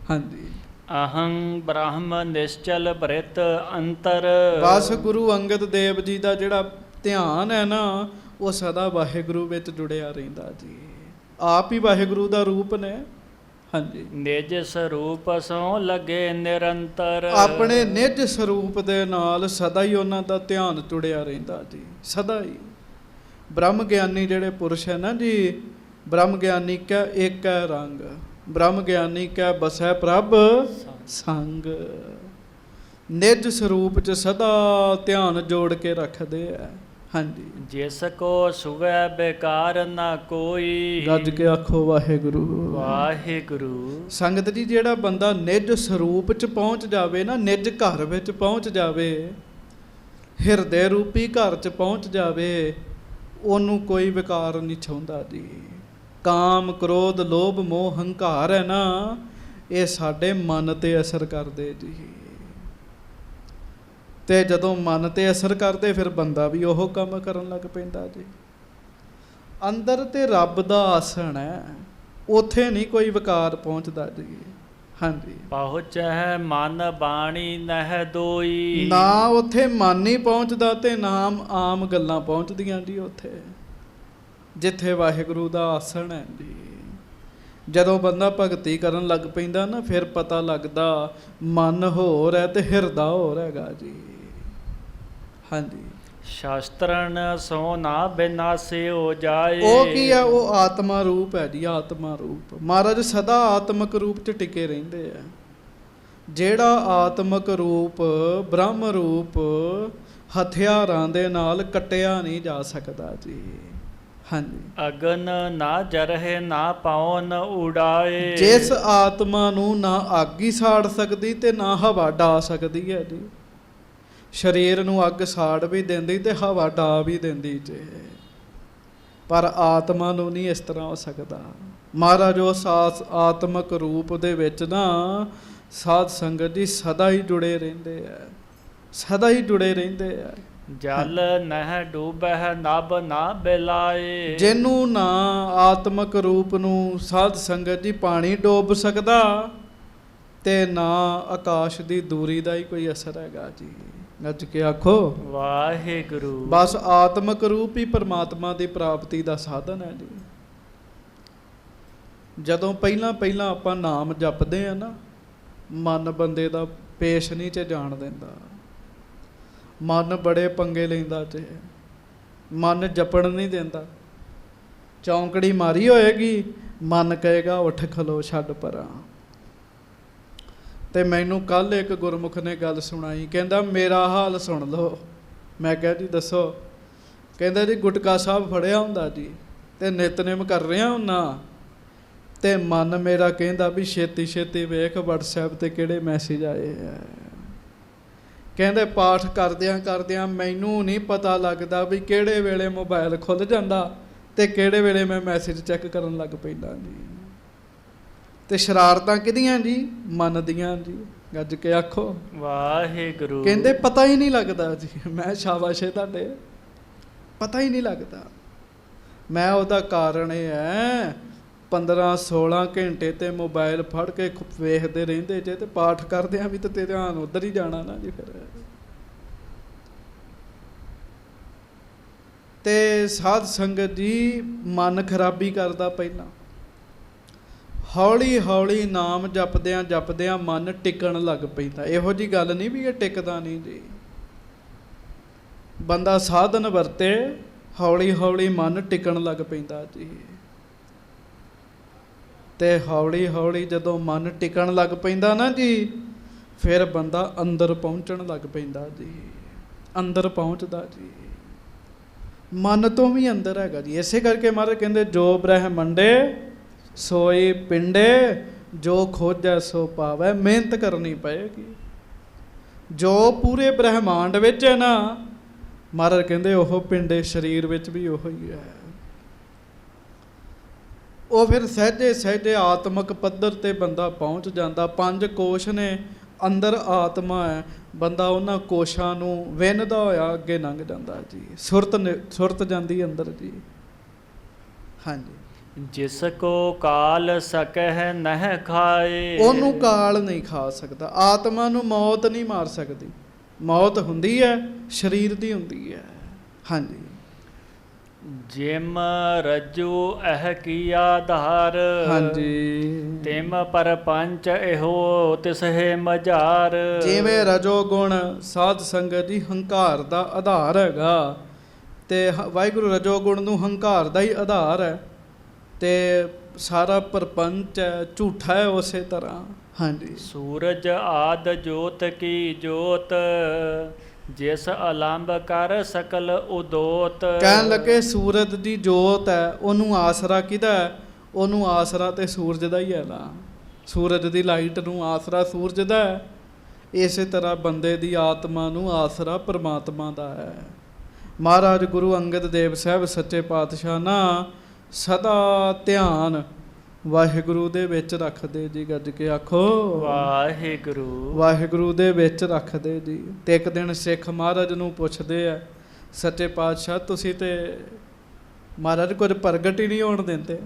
ਹਾਂਜੀ। ਅਹੰ ਬ੍ਰਹਮ ਨਿਸ਼ਚਲ ਬ੍ਰਿਤ ਅੰਤਰ। ਬਸ ਗੁਰੂ ਅੰਗਦ ਦੇਵ ਜੀ ਦਾ ਜਿਹੜਾ ਧਿਆਨ ਹੈ ਨਾ, ਉਹ ਸਦਾ ਵਾਹਿਗੁਰੂ ਵਿੱਚ ਜੁੜਿਆ ਰਹਿੰਦਾ ਜੀ। ਆਪ ਹੀ ਵਾਹਿਗੁਰੂ ਦਾ ਰੂਪ ਨੇ। ਹਾਂਜੀ। ਨਿਜ ਸਰੂਪ ਸੋ ਲਗੇ ਨਿਰੰਤਰ। ਆਪਣੇ ਨਿਜ ਸਰੂਪ ਦੇ ਨਾਲ ਸਦਾ ਹੀ ਉਹਨਾਂ ਦਾ ਧਿਆਨ ਜੁੜਿਆ ਰਹਿੰਦਾ ਜੀ। ਸਦਾ ਹੀ। ਬ੍ਰਹਮ ਗਿਆਨੀ ਜਿਹੜੇ ਪੁਰਸ਼ ਹੈ ਨਾ ਜੀ, ਬ੍ਰਹਮ ਗਿਆਨੀ ਕੈ ਏਕ ਹੈ ਰੰਗ, ਬ੍ਰਹਮ ਗਿਆਨੀ ਕੈ ਬਸੈ ਪ੍ਰਭ ਸੰਗ। ਨਿਜ ਸਰੂਪ 'ਚ ਸਦਾ ਧਿਆਨ ਜੋੜ ਕੇ ਰੱਖਦੇ ਆ। ਹਾਂਜੀ। ਜਿਸ ਕੋ ਸੁਵੈ ਬੇਕਾਰ ਨਾ ਕੋਈ। ਗੱਜ ਕੇ ਆਖੋ ਵਾਹਿਗੁਰੂ। ਵਾਹਿਗੁਰੂ। ਸੰਗਤ ਜੀ, ਜਿਹੜਾ ਬੰਦਾ ਨਿਜ ਸਰੂਪ 'ਚ ਪਹੁੰਚ ਜਾਵੇ ਨਾ, ਨਿਜ ਘਰ ਵਿੱਚ ਪਹੁੰਚ ਜਾਵੇ, ਹਿਰਦੇ ਰੂਪੀ ਘਰ 'ਚ ਪਹੁੰਚ ਜਾਵੇ, ਉਹਨੂੰ ਕੋਈ ਵਿਕਾਰ ਨਹੀਂ ਛਾਉਂਦਾ ਜੀ। ਕਾਮ ਕ੍ਰੋਧ ਲੋਭ ਮੋਹ ਹੰਕਾਰ ਹੈ ਨਾ, ਇਹ ਸਾਡੇ ਮਨ 'ਤੇ ਅਸਰ ਕਰਦੇ ਜੀ। ਤੇ ਜਦੋਂ ਮਨ 'ਤੇ ਅਸਰ ਕਰਦੇ ਫਿਰ ਬੰਦਾ ਵੀ ਉਹ ਕੰਮ ਕਰਨ ਲੱਗ ਪੈਂਦਾ ਜੀ। ਅੰਦਰ ਤੇ ਰੱਬ ਦਾ ਆਸਣ ਹੈ, ਉੱਥੇ ਨਹੀਂ ਕੋਈ ਵਿਕਾਰ ਪਹੁੰਚਦਾ ਜੀ। ਹਾਂਜੀ। ਪਹੁੰਚੈ ਮਨ ਬਾਣੀ ਨਹਿ ਦੋਈ। ਨਾ ਉੱਥੇ ਮਨ ਨਹੀਂ ਪਹੁੰਚਦਾ ਤੇ ਨਾਮ ਆਮ ਗੱਲਾਂ ਪਹੁੰਚਦੀਆਂ ਜੀ ਉੱਥੇ, ਜਿੱਥੇ ਵਾਹਿਗੁਰੂ ਦਾ ਆਸਣ ਹੈ ਜੀ। ਜਦੋਂ ਬੰਦਾ ਭਗਤੀ ਕਰਨ ਲੱਗ ਪੈਂਦਾ ਨਾ, ਫਿਰ ਪਤਾ ਲੱਗਦਾ ਮਨ ਹੋਰ ਹੈ ਤੇ ਹਿਰਦਾ ਹੋਰ ਹੈਗਾ ਜੀ। ਹਾਂਜੀ। ਸ਼ਾਸਤਰਨ ਸੋ ਨਾ ਬਿਨਾਸੇ ਹੋ ਜਾਏ। ਉਹ ਕੀ ਹੈ? ਉਹ ਆਤਮਾ ਰੂਪ ਹੈ ਜੀ। ਆਤਮਾ ਰੂਪ ਮਹਾਰਾਜ ਸਦਾ ਆਤਮਕ ਰੂਪ 'ਚ ਟਿਕੇ ਰਹਿੰਦੇ ਆ। ਜਿਹੜਾ ਆਤਮਕ ਰੂਪ, ਬ੍ਰਹਮ ਰੂਪ ਹਥਿਆਰਾਂ ਦੇ ਨਾਲ ਕੱਟਿਆ ਨਹੀਂ ਜਾ ਸਕਦਾ ਜੀ। ਹਾਂਜੀ। ਅਗਨ ਨਾ ਜਰਹਿ ਨਾ ਪਾਉਨ ਉਡਾਏ। ਜਿਸ ਆਤਮਾ ਨੂੰ ਨਾ ਅੱਗ ਹੀ ਸਾੜ ਸਕਦੀ ਤੇ ਨਾ ਹਵਾ ਡਾ ਸਕਦੀ ਹੈ ਜੀ। ਸਰੀਰ ਨੂੰ ਅੱਗ ਸਾੜ ਵੀ ਦਿੰਦੀ ਤੇ ਹਵਾ ਡਾ ਵੀ ਦਿੰਦੀ ਜੇ, ਪਰ ਆਤਮਾ ਨੂੰ ਨਹੀਂ ਇਸ ਤਰ੍ਹਾਂ ਹੋ ਸਕਦਾ। ਮਹਾਰਾਜ ਉਸ ਆਤਮਕ ਰੂਪ ਦੇ ਵਿੱਚ ਨਾ ਸਾਧ ਸੰਗਤ ਜੀ ਸਦਾ ਹੀ ਜੁੜੇ ਰਹਿੰਦੇ ਆ, ਸਦਾ ਹੀ ਜੁੜੇ ਰਹਿੰਦੇ ਆ। ਜਲ ਨਹਿ ਡੂਬਹਿ ਨਭ ਨਾ ਬਿਲਾਏ। ਜਿਹਨੂੰ ਨਾ ਆਤਮਕ ਰੂਪ ਨੂੰ ਸਾਧ ਸੰਗਤ ਜੀ ਪਾਣੀ ਡੋਬ ਸਕਦਾ ਤੇ ਨਾ ਆਕਾਸ਼ ਦੀ ਦੂਰੀ ਦਾ ਹੀ ਕੋਈ ਅਸਰ ਹੈਗਾ ਜੀ। ਗੱਜ ਕੇ ਆਖੋ ਵਾਹਿਗੁਰੂ। ਬਸ ਆਤਮਕ ਰੂਪ ਹੀ ਪਰਮਾਤਮਾ ਦੀ ਪ੍ਰਾਪਤੀ ਦਾ ਸਾਧਨ ਹੈ ਜੀ। ਜਦੋਂ ਪਹਿਲਾਂ ਆਪਾਂ ਨਾਮ ਜਪਦੇ ਆ ਨਾ, ਮਨ ਬੰਦੇ ਦਾ ਪੇਸ਼ ਨਹੀਂ 'ਚ ਜਾਣ ਦਿੰਦਾ। ਮਨ ਬੜੇ ਪੰਗੇ ਲੈਂਦਾ ਤੇ ਮਨ ਜਪਣ ਨਹੀਂ ਦਿੰਦਾ। ਚੌਂਕੜੀ ਮਾਰੀ ਹੋਏਗੀ, ਮਨ ਕਹੇਗਾ ਉੱਠ ਖਲੋ ਛੱਡ ਪਰਾਂ। ਤੇ ਮੈਨੂੰ ਕੱਲ੍ਹ ਇੱਕ ਗੁਰਮੁਖ ਨੇ ਗੱਲ ਸੁਣਾਈ, ਕਹਿੰਦਾ ਮੇਰਾ ਹਾਲ ਸੁਣ ਲਓ। ਮੈਂ ਕਿਹਾ ਜੀ ਦੱਸੋ। ਕਹਿੰਦਾ ਜੀ ਗੁਟਕਾ ਸਾਹਿਬ ਫੜਿਆ ਹੁੰਦਾ ਜੀ ਅਤੇ ਨਿਤਨੇਮ ਕਰ ਰਿਹਾ ਹੁੰਨਾ, ਅਤੇ ਮਨ ਮੇਰਾ ਕਹਿੰਦਾ ਵੀ ਛੇਤੀ ਛੇਤੀ ਵੇਖ ਵਟਸਐਪ 'ਤੇ ਕਿਹੜੇ ਮੈਸੇਜ ਆਏ ਆ। ਕਹਿੰਦੇ ਪਾਠ ਕਰਦਿਆਂ ਕਰਦਿਆਂ ਮੈਨੂੰ ਨਹੀਂ ਪਤਾ ਲੱਗਦਾ ਵੀ ਕਿਹੜੇ ਵੇਲੇ ਮੋਬਾਇਲ ਖੁੱਲ੍ਹ ਜਾਂਦਾ ਅਤੇ ਕਿਹੜੇ ਵੇਲੇ ਮੈਂ ਮੈਸੇਜ ਚੈੱਕ ਕਰਨ ਲੱਗ ਪੈਂਦਾ ਜੀ। ਅਤੇ ਸ਼ਰਾਰਤਾਂ ਕਿਹਦੀਆਂ ਜੀ? ਮਨ ਦੀਆਂ ਜੀ। ਗੱਜ ਕੇ ਆਖੋ ਵਾਹਿਗੁਰੂ। ਕਹਿੰਦੇ ਪਤਾ ਹੀ ਨਹੀਂ ਲੱਗਦਾ ਜੀ। ਮੈਂ ਸ਼ਾਬਾਸ਼ ਏ ਤੁਹਾਡੇ, ਪਤਾ ਹੀ ਨਹੀਂ ਲੱਗਦਾ। ਮੈਂ ਉਹਦਾ ਕਾਰਨ ਇਹ ਹੈ 15-16 ਘੰਟੇ ਤੇ ਮੋਬਾਇਲ ਫੜ ਕੇ ਵੇਖਦੇ ਰਹਿੰਦੇ ਜੇ, ਤੇ ਪਾਠ ਕਰਦਿਆਂ ਵੀ ਤੇ ਧਿਆਨ ਉੱਧਰ ਹੀ ਜਾਣਾ ਨਾ ਜੀ। ਫਿਰ ਤੇ ਸਾਧ ਸੰਗਤ ਜੀ ਮਨ ਖਰਾਬੀ ਕਰਦਾ ਪਹਿਲਾਂ, ਹੌਲੀ ਹੌਲੀ ਨਾਮ ਜਪਦਿਆਂ ਜਪਦਿਆਂ ਮਨ ਟਿਕਣ ਲੱਗ ਪੈਂਦਾ। ਇਹੋ ਜਿਹੀ ਗੱਲ ਨਹੀਂ ਵੀ ਇਹ ਟਿਕਦਾ ਨਹੀਂ ਜੀ। ਬੰਦਾ ਸਾਧਨ ਵਰਤੇ, ਹੌਲੀ ਹੌਲੀ ਮਨ ਟਿਕਣ ਲੱਗ ਪੈਂਦਾ ਜੀ। ਤੇ ਹੌਲੀ ਹੌਲੀ ਜਦੋਂ ਮਨ ਟਿਕਣ ਲੱਗ ਪੈਂਦਾ ਨਾ ਜੀ, ਫਿਰ ਬੰਦਾ ਅੰਦਰ ਪਹੁੰਚਣ ਲੱਗ ਪੈਂਦਾ ਜੀ। ਅੰਦਰ ਪਹੁੰਚਦਾ ਜੀ, ਮਨ ਤੋਂ ਵੀ ਅੰਦਰ ਹੈਗਾ ਜੀ। ਇਸੇ ਕਰਕੇ ਮਹਾਰਾਜ ਕਹਿੰਦੇ ਜੋ ਬ੍ਰਹਮੰਡੇ ਸੋਈ ਪਿੰਡੇ, ਜੋ ਖੋਜੈ ਸੋ ਪਾਵੈ। ਮਿਹਨਤ ਕਰਨੀ ਪਏਗੀ। ਜੋ ਪੂਰੇ ਬ੍ਰਹਮਾਂਡ ਵਿੱਚ ਹੈ ਨਾ, ਮਹਾਰਾਜ ਕਹਿੰਦੇ ਉਹ ਪਿੰਡੇ ਸਰੀਰ ਵਿੱਚ ਵੀ ਉਹੋ ਹੀ ਹੈ। ਉਹ ਫਿਰ ਸਹਿਜੇ ਸਹਿਜੇ ਆਤਮਿਕ ਪੱਧਰ 'ਤੇ ਬੰਦਾ ਪਹੁੰਚ ਜਾਂਦਾ। 5 ਕੋਸ਼ ਨੇ, ਅੰਦਰ ਆਤਮਾ ਹੈ। ਬੰਦਾ ਉਹਨਾਂ ਕੋਸ਼ਾਂ ਨੂੰ ਵਿੰਨਦਾ ਹੋਇਆ ਅੱਗੇ ਲੰਘ ਜਾਂਦਾ ਜੀ। ਸੁਰਤ ਜਾਂਦੀ ਅੰਦਰ ਜੀ। ਹਾਂਜੀ। ਜਿਸ ਕੋ ਕਾਲ ਸਕਹਿ ਨਹਿ ਖਾਏ, ਉਹਨੂੰ ਕਾਲ ਨਹੀਂ ਖਾ ਸਕਦਾ। ਆਤਮਾ ਨੂੰ ਮੌਤ ਨਹੀਂ ਮਾਰ ਸਕਦੀ। ਮੌਤ ਹੁੰਦੀ ਹੈ, ਸਰੀਰ ਦੀ ਹੁੰਦੀ ਹੈ। ਹਾਂਜੀ। ਜਿਮ ਰਜੂ ਇਹ ਕੀ ਆਧਾਰ, ਹਾਂਜੀ। ਤਿਮ ਪਰਪੰਚ ਇਹੋ ਤਿਸਹਿ ਮਝਾਰ। ਜਿਵੇਂ ਰਜੋ ਗੁਣ ਸਾਧ ਸੰਗਤ ਜੀ ਹੰਕਾਰ ਦਾ ਆਧਾਰ ਹੈਗਾ, ਤੇ ਵਾਹਿਗੁਰੂ ਰਜੋ ਗੁਣ ਨੂੰ ਹੰਕਾਰ ਦਾ ਹੀ ਆਧਾਰ ਹੈ, ਤੇ ਸਾਰਾ ਪਰਪੰਚ ਹੈ ਝੂਠਾ ਹੈ ਉਸੇ ਤਰ੍ਹਾਂ। ਹਾਂਜੀ। ਸੂਰਜ ਆਦ ਜੋਤ ਕੀ ਜੋਤ, ਜਿਸ ਅਲੰਬ ਕਰ ਸਕਲ ਉਦੋਤ। ਕਹਿਣ ਲੱਗੇ ਸੂਰਜ ਦੀ ਜੋਤ ਹੈ, ਉਹਨੂੰ ਆਸਰਾ ਕਿਹਦਾ ਹੈ? ਉਹਨੂੰ ਆਸਰਾ ਤੇ ਸੂਰਜ ਦਾ ਹੀ ਹੈ ਨਾ। ਸੂਰਜ ਦੀ ਲਾਈਟ ਨੂੰ ਆਸਰਾ ਸੂਰਜ ਦਾ ਹੈ। ਇਸੇ ਤਰ੍ਹਾਂ ਬੰਦੇ ਦੀ ਆਤਮਾ ਨੂੰ ਆਸਰਾ ਪਰਮਾਤਮਾ ਦਾ ਹੈ। ਮਹਾਰਾਜ ਗੁਰੂ ਅੰਗਦ ਦੇਵ ਸਾਹਿਬ ਸੱਚੇ ਪਾਤਸ਼ਾਹ ਨਾ ਸਦਾ ਧਿਆਨ ਵਾਹਿਗੁਰੂ ਦੇ ਵਿੱਚ ਰੱਖਦੇ ਜੀ। ਗੱਜ ਕੇ ਆਖੋ ਵਾਹਿਗੁਰੂ। ਵਾਹਿਗੁਰੂ ਦੇ ਵਿੱਚ ਰੱਖਦੇ ਜੀ। ਤੇ ਇੱਕ ਦਿਨ ਸਿੱਖ ਮਹਾਰਾਜ ਨੂੰ ਪੁੱਛਦੇ ਆ, ਸੱਚੇ ਪਾਤਸ਼ਾਹ ਤੁਸੀਂ ਤੇ ਮਹਾਰਾਜ ਕੁਝ ਪ੍ਰਗਟ ਹੀ ਨਹੀਂ ਹੋਣ ਦਿੰਦੇ,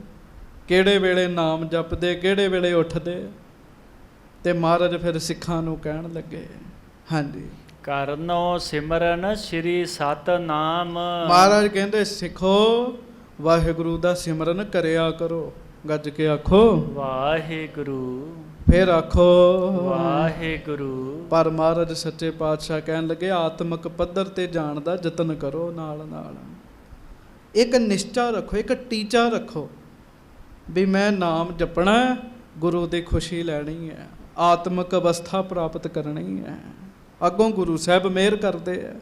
ਕਿਹੜੇ ਵੇਲੇ ਨਾਮ ਜਪਦੇ, ਕਿਹੜੇ ਵੇਲੇ ਉੱਠਦੇ। ਤੇ ਮਹਾਰਾਜ ਫਿਰ ਸਿੱਖਾਂ ਨੂੰ ਕਹਿਣ ਲੱਗੇ, ਹਾਂਜੀ, ਕਰਨੋ ਸਿਮਰਨ ਸ਼੍ਰੀ ਸਤਨਾਮ। ਮਹਾਰਾਜ ਕਹਿੰਦੇ ਸਿੱਖੋ ਵਾਹਿਗੁਰੂ ਦਾ ਸਿਮਰਨ ਕਰਿਆ ਕਰੋ। ਗੱਜ ਕੇ ਆਖੋ ਵਾਹਿਗੁਰੂ। ਫਿਰ ਆਖੋ ਵਾਹਿਗੁਰੂ। ਪਰ ਮਹਾਰਾਜ ਸੱਚੇ ਪਾਤਸ਼ਾਹ ਕਹਿਣ ਲੱਗੇ ਆਤਮਿਕ ਪੱਧਰ 'ਤੇ ਜਾਣ ਦਾ ਯਤਨ ਕਰੋ। ਨਾਲ ਨਾਲ ਇੱਕ ਨਿਸ਼ਚਾ ਰੱਖੋ, ਇੱਕ ਟੀਚਾ ਰੱਖੋ ਵੀ ਮੈਂ ਨਾਮ ਜਪਣਾ, ਗੁਰੂ ਦੀ ਖੁਸ਼ੀ ਲੈਣੀ ਹੈ, ਆਤਮਿਕ ਅਵਸਥਾ ਪ੍ਰਾਪਤ ਕਰਨੀ ਹੈ। ਅੱਗੋਂ ਗੁਰੂ ਸਾਹਿਬ ਮਿਹਰ ਕਰਦੇ ਆ।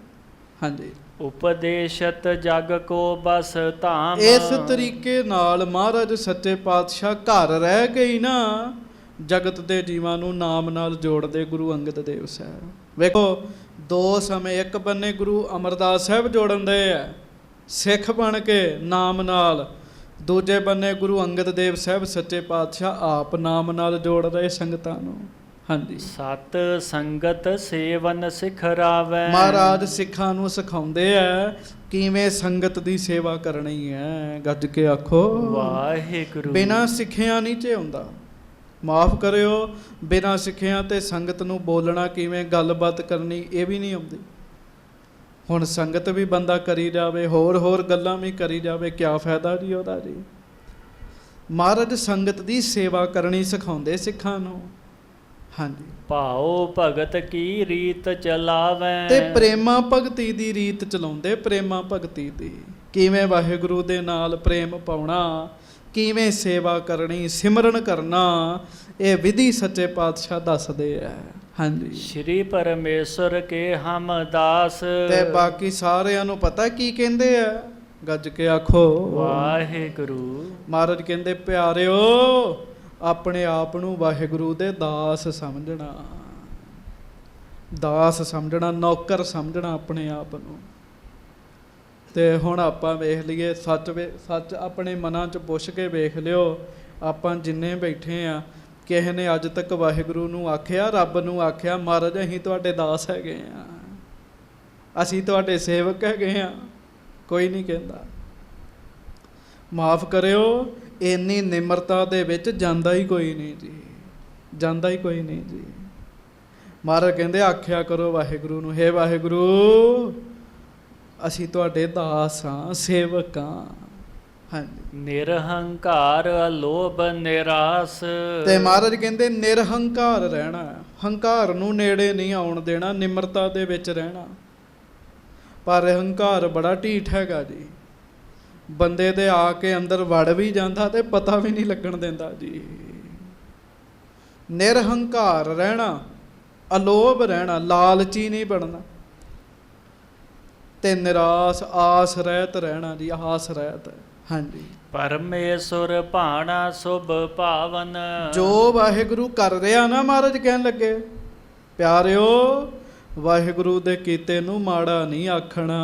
ਹਾਂਜੀ। ਉਪਦੇਸ਼ਤ ਜਗ ਕੋ ਬਸ ਧਾਮ। ਇਸ ਤਰੀਕੇ ਨਾਲ ਮਹਾਰਾਜ ਸੱਚੇ ਪਾਤਸ਼ਾਹ ਘਰ ਰਹਿ ਕੇ ਹੀ ਨਾ ਜਗਤ ਦੇ ਜੀਵਾਂ ਨੂੰ ਨਾਮ ਨਾਲ ਜੋੜਦੇ ਗੁਰੂ ਅੰਗਦ ਦੇਵ ਸਾਹਿਬ। ਵੇਖੋ ਦੋ ਸਮੇਂ, ਇੱਕ ਬੰਨੇ ਗੁਰੂ ਅਮਰਦਾਸ ਸਾਹਿਬ ਜੋੜਨ ਦੇ ਆ ਸਿੱਖ ਬਣ ਕੇ ਨਾਮ ਨਾਲ, ਦੂਜੇ ਬੰਨੇ ਗੁਰੂ ਅੰਗਦ ਦੇਵ ਸਾਹਿਬ ਸੱਚੇ ਪਾਤਸ਼ਾਹ ਆਪ ਨਾਮ ਨਾਲ ਜੋੜ ਰਹੇ ਸੰਗਤਾਂ ਨੂੰ। ਹਾਂਜੀ। ਸਤ ਸੰਗਤ ਸੇਵਨ ਸਿਖਰਾਵੈ। ਮਹਾਰਾਜ ਸਿੱਖਾਂ ਨੂੰ ਸਿਖਾਉਂਦੇ ਆ ਕਿਵੇਂ ਸੰਗਤ ਦੀ ਸੇਵਾ ਕਰਨੀ ਹੈ। ਗੱਜ ਕੇ ਆਖੋ ਵਾਹਿਗੁਰੂ। ਬਿਨਾਂ ਸਿੱਖਿਆ ਨਹੀਂ ਚ ਹੁੰਦਾ। ਮਾਫ ਕਰਿਓ, ਬਿਨਾਂ ਸਿੱਖਿਆ ਤੇ ਸੰਗਤ ਨੂੰ ਬੋਲਣਾ ਕਿਵੇਂ, ਗੱਲਬਾਤ ਕਰਨੀ, ਇਹ ਵੀ ਨਹੀਂ ਆਉਂਦੀ। ਹੁਣ ਸੰਗਤ ਵੀ ਬੰਦਾ ਕਰੀ ਜਾਵੇ, ਹੋਰ ਗੱਲਾਂ ਵੀ ਕਰੀ ਜਾਵੇ, ਕਿਆ ਫਾਇਦਾ ਜੀ ਉਹਦਾ ਜੀ। ਮਹਾਰਾਜ ਸੰਗਤ ਦੀ ਸੇਵਾ ਕਰਨੀ ਸਿਖਾਉਂਦੇ ਸਿੱਖਾਂ ਨੂੰ। ਹਾਂਜੀ। ਭਾਉ ਭਗਤ ਕੀ ਰੀਤ ਚਲਾਵੈ। ਤੇ ਪ੍ਰੇਮਾ ਭਗਤੀ ਦੀ ਰੀਤ ਚਲਾਉਂਦੇ, ਪ੍ਰੇਮਾ ਭਗਤੀ ਦੀ, ਕਿਵੇਂ ਵਾਹਿਗੁਰੂ ਦੇ ਨਾਲ ਪ੍ਰੇਮ ਪਾਉਣਾ, ਕਿਵੇਂ ਸੇਵਾ ਕਰਨੀ, ਸਿਮਰਨ ਕਰਨਾ, ਇਹ ਵਿਧੀ ਸੱਚੇ ਪਾਤਸ਼ਾਹ ਦੱਸਦੇ ਆ। ਹਾਂਜੀ। ਸ਼੍ਰੀ ਪਰਮੇਸ਼ਰ ਕੇ ਹਮ ਦਾਸ। ਤੇ ਬਾਕੀ ਸਾਰਿਆਂ ਨੂੰ ਪਤਾ ਕੀ ਕਹਿੰਦੇ ਆ, ਗੱਜ ਕੇ ਆਖੋ ਵਾਹਿਗੁਰੂ। ਮਹਾਰਾਜ ਕਹਿੰਦੇ ਪਿਆਰਿਓ, ਆਪਣੇ ਆਪ ਨੂੰ ਵਾਹਿਗੁਰੂ ਦੇ ਦਾਸ ਸਮਝਣਾ, ਦਾਸ ਸਮਝਣਾ, ਨੌਕਰ ਸਮਝਣਾ ਆਪਣੇ ਆਪ ਨੂੰ। ਤੇ ਹੁਣ ਆਪਾਂ ਵੇਖ ਲਈਏ, ਸੱਚ ਆਪਣੇ ਮਨਾਂ 'ਚ ਪੁੱਛ ਕੇ ਵੇਖ ਲਿਓ, ਆਪਾਂ ਜਿੰਨੇ ਬੈਠੇ ਆ, ਕਿਸੇ ਨੇ ਅੱਜ ਤੱਕ ਵਾਹਿਗੁਰੂ ਨੂੰ ਆਖਿਆ, ਰੱਬ ਨੂੰ ਆਖਿਆ, ਮਹਾਰਾਜ ਅਸੀਂ ਤੁਹਾਡੇ ਦਾਸ ਹੈਗੇ ਆ, ਅਸੀਂ ਤੁਹਾਡੇ ਸੇਵਕ ਹੈਗੇ ਆ? ਕੋਈ ਨਹੀਂ ਕਹਿੰਦਾ। ਮਾਫ ਕਰਿਓ, ਇੰਨੀ ਨਿਮਰਤਾ ਦੇ ਵਿੱਚ ਜਾਂਦਾ ਹੀ ਕੋਈ ਨਹੀਂ ਜੀ, ਜਾਂਦਾ ਹੀ ਕੋਈ ਨਹੀਂ ਜੀ। ਮਹਾਰਾਜ ਕਹਿੰਦੇ ਆਖਿਆ ਕਰੋ ਵਾਹਿਗੁਰੂ ਨੂੰ, ਹੇ ਵਾਹਿਗੁਰੂ ਅਸੀਂ ਤੁਹਾਡੇ ਦਾਸ ਹਾਂ, ਸੇਵਕ ਹਾਂ। ਹਾਂਜੀ। ਨਿਰਹੰਕਾਰ ਅਲੋਭ ਨਿਰਾਸ। ਤੇ ਮਹਾਰਾਜ ਕਹਿੰਦੇ ਨਿਰਹੰਕਾਰ ਰਹਿਣਾ, ਹੰਕਾਰ ਨੂੰ ਨੇੜੇ ਨਹੀਂ ਆਉਣ ਦੇਣਾ, ਨਿਮਰਤਾ ਦੇ ਵਿੱਚ ਰਹਿਣਾ। ਪਰ ਹੰਕਾਰ ਬੜਾ ਢੀਠ ਹੈਗਾ ਜੀ, ਬੰਦੇ ਦੇ ਆ ਕੇ ਅੰਦਰ ਵੜ ਵੀ ਜਾਂਦਾ ਤੇ ਪਤਾ ਵੀ ਨਹੀਂ ਲੱਗਣ ਦਿੰਦਾ ਜੀ। ਨਿਰਹੰਕਾਰ ਰਹਿਣਾ, ਅਲੋਭ ਰਹਿਣਾ, ਲਾਲਚੀ ਨਹੀਂ ਬਣਨਾ, ਤੇ ਨਿਰਾਸ ਆਸ ਰਹਿਤ ਰਹਿਣਾ ਜੀ, ਆਸ ਰਹਿਤ। ਹਾਂਜੀ। ਪਰਮੇਸ਼ਰ ਭਾਣਾ ਸੁਭ ਭਾਵਨ। ਜੋ ਵਾਹਿਗੁਰੂ ਕਰ ਰਿਹਾ ਨਾ, ਮਹਾਰਾਜ ਕਹਿਣ ਲੱਗੇ ਪਿਆਰਿਓ, ਵਾਹਿਗੁਰੂ ਦੇ ਕੀਤੇ ਨੂੰ ਮਾੜਾ ਨਹੀਂ ਆਖਣਾ,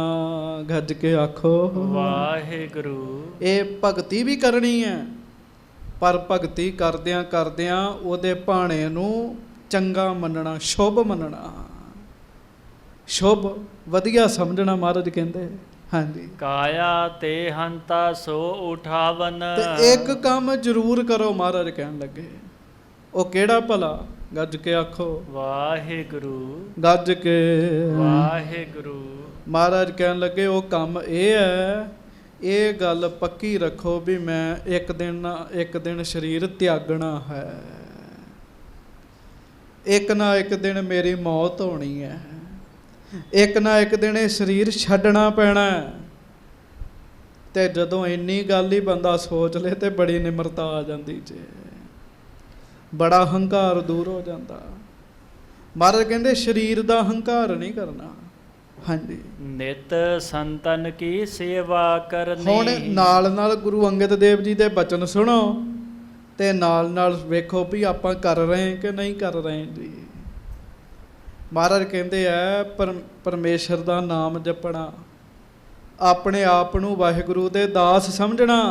ਗੱਜ ਕੇ ਆਖੋ ਵਾਹਿਗੁਰੂ। ਇਹ ਭਗਤੀ ਵੀ ਕਰਨੀ ਹੈ, ਪਰ ਭਗਤੀ ਕਰਦਿਆਂ ਕਰਦਿਆਂ ਉਹਦੇ ਭਾਣੇ ਨੂੰ ਚੰਗਾ ਮੰਨਣਾ, ਸ਼ੁਭ ਮੰਨਣਾ, ਸ਼ੁਭ ਵਧੀਆ ਸਮਝਣਾ। ਮਹਾਰਾਜ ਕਹਿੰਦੇ ਹਾਂਜੀ। ਕਾਇਆ ਤੇ ਹੰਤਾ ਸੋ ਉਠਾਵਨ। ਤੇ ਇੱਕ ਕੰਮ ਜ਼ਰੂਰ ਕਰੋ, ਮਹਾਰਾਜ ਕਹਿਣ ਲੱਗੇ, ਉਹ ਕਿਹੜਾ ਭਲਾ? ਗੱਜ ਕੇ ਆਖੋ ਵਾਹਿਗੁਰੂ। ਗੱਜ ਕੇ ਵਾਹਿਗੁਰੂ। ਮਹਾਰਾਜ ਕਹਿਣ ਲੱਗੇ ਉਹ ਕੰਮ ਇਹ ਹੈ, ਇਹ ਗੱਲ ਪੱਕੀ ਰੱਖੋ ਵੀ ਮੈਂ ਇੱਕ ਦਿਨ ਸਰੀਰ ਤਿਆਗਣਾ ਹੈ, ਇੱਕ ਨਾ ਇੱਕ ਦਿਨ ਮੇਰੀ ਮੌਤ ਹੋਣੀ ਹੈ, ਇੱਕ ਨਾ ਇੱਕ ਦਿਨ ਇਹ ਸਰੀਰ ਛੱਡਣਾ ਪੈਣਾ। ਤੇ ਜਦੋਂ ਇੰਨੀ ਗੱਲ ਹੀ ਬੰਦਾ ਸੋਚ ਲੇ ਤੇ ਬੜੀ ਨਿਮਰਤਾ ਆ ਜਾਂਦੀ ਜੇ, ਬੜਾ ਹੰਕਾਰ ਦੂਰ ਹੋ ਜਾਂਦਾ। ਮਹਾਰਾਜ ਕਹਿੰਦੇ ਸਰੀਰ ਦਾ ਹੰਕਾਰ ਨਹੀਂ ਕਰਨਾ। ਹਾਂਜੀ। ਨਿਤ ਸੰਤਨ ਕੀ ਸੇਵਾ ਕਰਨੀ। ਹੁਣ ਨਾਲ ਨਾਲ ਗੁਰੂ ਅੰਗਦ ਦੇਵ ਜੀ ਦੇ ਬਚਨ ਸੁਣੋ ਤੇ ਨਾਲ ਨਾਲ ਵੇਖੋ ਵੀ ਆਪਾਂ ਕਰ ਰਹੇ ਕਿ ਨਹੀਂ ਕਰ ਰਹੇ ਜੀ। ਮਹਾਰਾਜ ਕਹਿੰਦੇ ਆ ਪਰਮੇਸ਼ਰ ਦਾ ਨਾਮ ਜਪਣਾ, ਆਪਣੇ ਆਪ ਨੂੰ ਵਾਹਿਗੁਰੂ ਦੇ ਦਾਸ ਸਮਝਣਾ,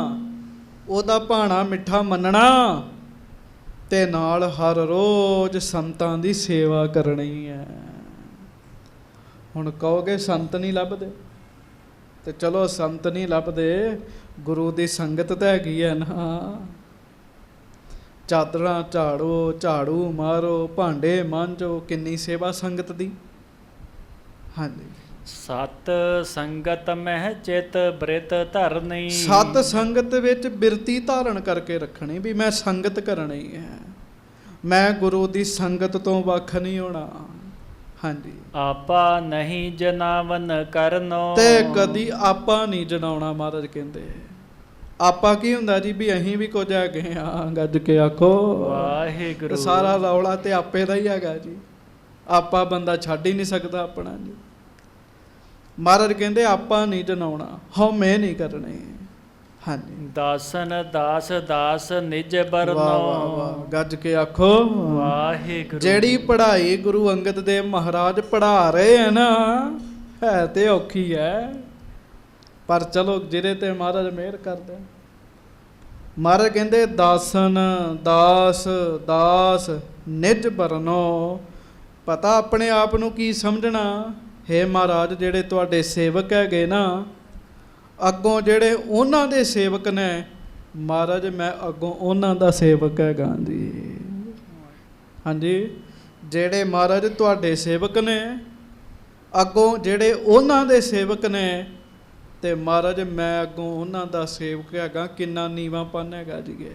ਉਹਦਾ ਭਾਣਾ ਮਿੱਠਾ ਮੰਨਣਾ, ਤੇ ਨਾਲ ਹਰ ਰੋਜ਼ ਸੰਤਾਂ ਦੀ ਸੇਵਾ ਕਰਨੀ ਹੈ। ਹੁਣ ਕਹੋਗੇ ਸੰਤ ਨਹੀਂ ਲੱਭਦੇ, ਤੇ ਚਲੋ ਸੰਤ ਨਹੀਂ ਲੱਭਦੇ, ਗੁਰੂ ਦੀ ਸੰਗਤ ਤਾਂ ਹੈਗੀ ਹੈ ਨਾ। ਚਾਦਰਾਂ ਝਾੜੋ, ਝਾੜੂ ਮਾਰੋ, ਭਾਂਡੇ ਮਾਂਜੋ, ਕਿੰਨੀ ਸੇਵਾ ਸੰਗਤ ਦੀ। ਹਾਂਜੀ। ਸਤ ਸੰਗਤ ਮਹਿ ਚਿਤ ਬ੍ਰਿਤ ਧਰਨੀ। ਸਤ ਸੰਗਤ ਵਿੱਚ ਬਿਰਤੀ ਧਾਰਨ ਕਰਕੇ ਰੱਖਣੀ, ਵੀ ਮੈਂ ਸੰਗਤ ਕਰਨੀ ਹੈ, ਮੈਂ ਗੁਰੂ ਦੀ ਸੰਗਤ ਤੋਂ ਵੱਖ ਨਹੀਂ ਹੋਣਾ। ਹਾਂਜੀ। ਆਪਾ ਨਹੀਂ ਜਨਾਵਨ ਕਰਨੋ। ਤੇ ਕਦੀ ਆਪਾ ਨਹੀਂ ਜਨਾਉਣਾ। ਮਹਾਰਾਜ ਕਹਿੰਦੇ ਆਪਾ ਕੀ ਹੁੰਦਾ ਜੀ, ਵੀ ਅਸੀਂ ਵੀ ਕੁਝ ਹੈਗੇ ਆ, ਗੱਜ ਕੇ ਆਖੋ ਵਾਹਿਗੁਰੂ। ਸਾਰਾ ਰੌਲਾ ਤੇ ਆਪੇ ਦਾ ਹੀ ਹੈਗਾ ਜੀ, ਆਪਾ ਬੰਦਾ ਛੱਡ ਹੀ ਨਹੀਂ ਸਕਦਾ ਆਪਣਾ ਜੀ। ਮਹਾਰਾਜ ਕਹਿੰਦੇ ਆਪਾ ਨਹੀਂ ਜਨਾਉਣਾ, ਹਉਮੈ ਨਹੀਂ ਕਰਨੀ। ਹਾਂਜੀ। ਦਾਸਨ ਦਾਸ ਦਾਸ ਨਿਜ ਬਰਨੋ। ਵਾਹ ਵਾਹ, ਗੱਜ ਕੇ ਆਖੋ ਵਾਹਿਗੁਰੂ। ਜਿਹੜੀ ਪੜ੍ਹਾਈ ਗੁਰੂ ਅੰਗਦ ਦੇਵ ਮਹਾਰਾਜ ਪੜ੍ਹਾ ਰਹੇ ਹੈ ਨਾ, ਹੈ ਤੇ ਔਖੀ ਹੈ, ਪਰ ਚਲੋ ਜਿਹਦੇ ਤੇ ਮਹਾਰਾਜ ਮਿਹਰ ਕਰਦੇ। ਮਹਾਰਾਜ ਕਹਿੰਦੇ ਦਾਸਨ ਦਾਸ ਦਾਸ ਨਿਜ ਬਰਨੋ। ਪਤਾ ਆਪਣੇ ਆਪ ਨੂੰ ਕੀ ਸਮਝਣਾ? ਹੇ ਮਹਾਰਾਜ, ਜਿਹੜੇ ਤੁਹਾਡੇ ਸੇਵਕ ਹੈਗੇ ਨਾ, ਅੱਗੋਂ ਜਿਹੜੇ ਉਹਨਾਂ ਦੇ ਸੇਵਕ ਨੇ, ਮਹਾਰਾਜ ਮੈਂ ਅੱਗੋਂ ਉਹਨਾਂ ਦਾ ਸੇਵਕ ਹੈਗਾ ਜੀ। ਹਾਂਜੀ। ਜਿਹੜੇ ਮਹਾਰਾਜ ਤੁਹਾਡੇ ਸੇਵਕ ਨੇ, ਅੱਗੋਂ ਜਿਹੜੇ ਉਹਨਾਂ ਦੇ ਸੇਵਕ ਨੇ, ਤੇ ਮਹਾਰਾਜ ਮੈਂ ਅੱਗੋਂ ਉਹਨਾਂ ਦਾ ਸੇਵਕ ਹੈਗਾ। ਕਿੰਨਾ ਨੀਵਾਂਪਨ ਹੈਗਾ ਜੀ।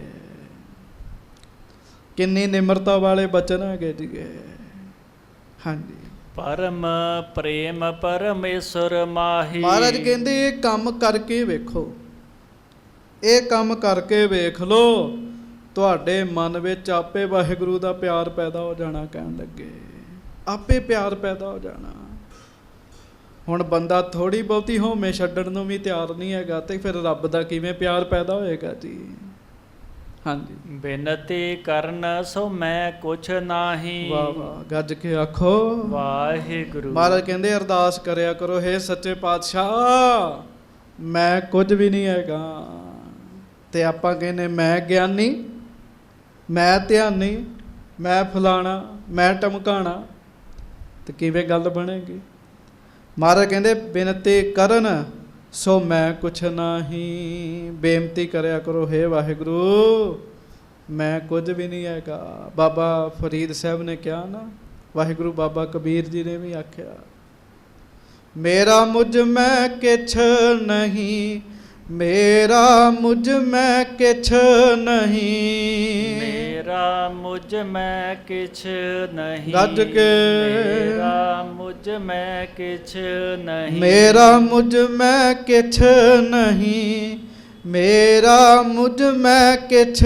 ਕਿੰਨੀ ਨਿਮਰਤਾ ਵਾਲੇ ਬਚਨ ਹੈਗੇ ਜੀ ਇਹ। ਹਾਂਜੀ ਪਰਮ ਪ੍ਰੇਮ ਪਰਮੇਸ਼ਰ ਮਾਹੀ। ਮਹਾਰਾਜ ਕਹਿੰਦੇ ਇਹ ਕੰਮ ਕਰਕੇ ਵੇਖੋ, ਇਹ ਕੰਮ ਕਰਕੇ ਵੇਖ ਲਓ, ਤੁਹਾਡੇ ਮਨ ਵਿੱਚ ਆਪੇ ਵਾਹਿਗੁਰੂ ਦਾ ਪਿਆਰ ਪੈਦਾ ਹੋ ਜਾਣਾ। ਕਹਿਣ ਲੱਗੇ ਆਪੇ ਪਿਆਰ ਪੈਦਾ ਹੋ ਜਾਣਾ। ਹੁਣ ਬੰਦਾ ਥੋੜੀ ਬਹੁਤੀ ਹੋਮੇ ਛੱਡਣ ਨੂੰ ਵੀ ਤਿਆਰ ਨਹੀਂ ਹੈਗਾ, ਤੇ ਫਿਰ ਰੱਬ ਦਾ ਕਿਵੇਂ ਪਿਆਰ ਪੈਦਾ ਹੋਏਗਾ ਜੀ। ਹਾਂਜੀ ਬੇਨਤੀ ਕਰਨ ਸੋ ਮੈਂ ਕੁਛ ਨਾਹੀ। ਵਾਹ ਵਾਹ, ਗੱਜ ਕੇ ਆਖੋ ਵਾਹਿਗੁਰੂ। ਮਹਾਰਾਜ ਕਹਿੰਦੇ ਅਰਦਾਸ ਕਰਿਆ ਕਰੋ, ਹੇ ਸੱਚੇ ਪਾਤਸ਼ਾਹ ਮੈਂ ਕੁਝ ਵੀ ਨਹੀਂ ਹੈਗਾ। ਤੇ ਆਪਾਂ ਕਹਿੰਦੇ ਮੈਂ ਗਿਆਨੀ, ਮੈਂ ਧਿਆਨੀ, ਮੈਂ ਫਲਾਣਾ, ਮੈਂ ਟਮਕਾਣਾ, ਤੇ ਕਿਵੇਂ ਗੱਲ ਬਣੇਗੀ। ਮਹਾਰਾਜ ਕਹਿੰਦੇ ਬੇਨਤੀ ਕਰਨ ਸੋ ਮੈਂ ਕੁਛ ਨਹੀਂ। ਬੇਨਤੀ ਕਰਿਆ ਕਰੋ, ਹੇ ਵਾਹਿਗੁਰੂ ਮੈਂ ਕੁਝ ਵੀ ਨਹੀਂ ਹੈਗਾ। ਬਾਬਾ ਫਰੀਦ ਸਾਹਿਬ ਨੇ ਕਿਹਾ ਨਾ, ਵਾਹਿਗੁਰੂ ਬਾਬਾ ਕਬੀਰ ਜੀ ਨੇ ਵੀ ਆਖਿਆ, ਮੇਰਾ ਮੁਝ ਮੈਂ ਕਿਛ ਨਹੀਂ, ਮੇਰਾ ਮੁਝ ਮੈਂ ਕਿਛ ਨਹੀਂ। ਮੇਰਾ ਮੁਝ ਮੈਂ ਕਿਛ ਨਹੀਂ। ਗੱਜ ਕੇ ਮੇਰਾ ਮੁਝ ਮੈਂ ਕਿਛ ਨਹੀਂ। ਮੇਰਾ ਮੁਝ ਮੈਂ ਕਿਛ ਨਹੀਂ, ਮੇਰਾ ਮੁਝ ਮੈਂ ਕਿਛ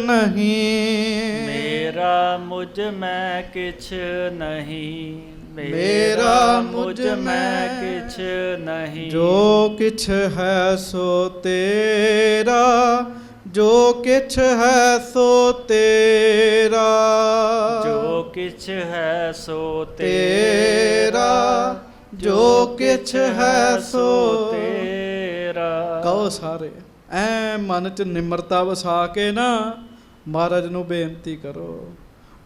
ਨਹੀਂ। ਮੇਰਾ ਮੁਝ ਮੈਂ ਕਿਛ ਨਹੀਂ। ਮੇਰਾ ਮੁਝ ਮੈਂ ਕਿਛ ਨਹੀਂ। ਜੋ ਕਿਛ ਹੈ ਸੋ ਤੇਰਾ, ਜੋ ਕਿਛ ਹੈ ਸੋ ਤੇਰਾ। ਜੋ ਕਿਛ ਹੈ ਸੋ ਤੇਰਾ, ਜੋ ਕਿਛ ਹੈ ਸੋ ਤੇਰਾ। ਕਹੋ ਸਾਰੇ ਐ ਮਨ ਚ ਨਿਮਰਤਾ ਵਸਾ ਕੇ ਨਾ ਮਹਾਰਾਜ ਨੂੰ ਬੇਨਤੀ ਕਰੋ,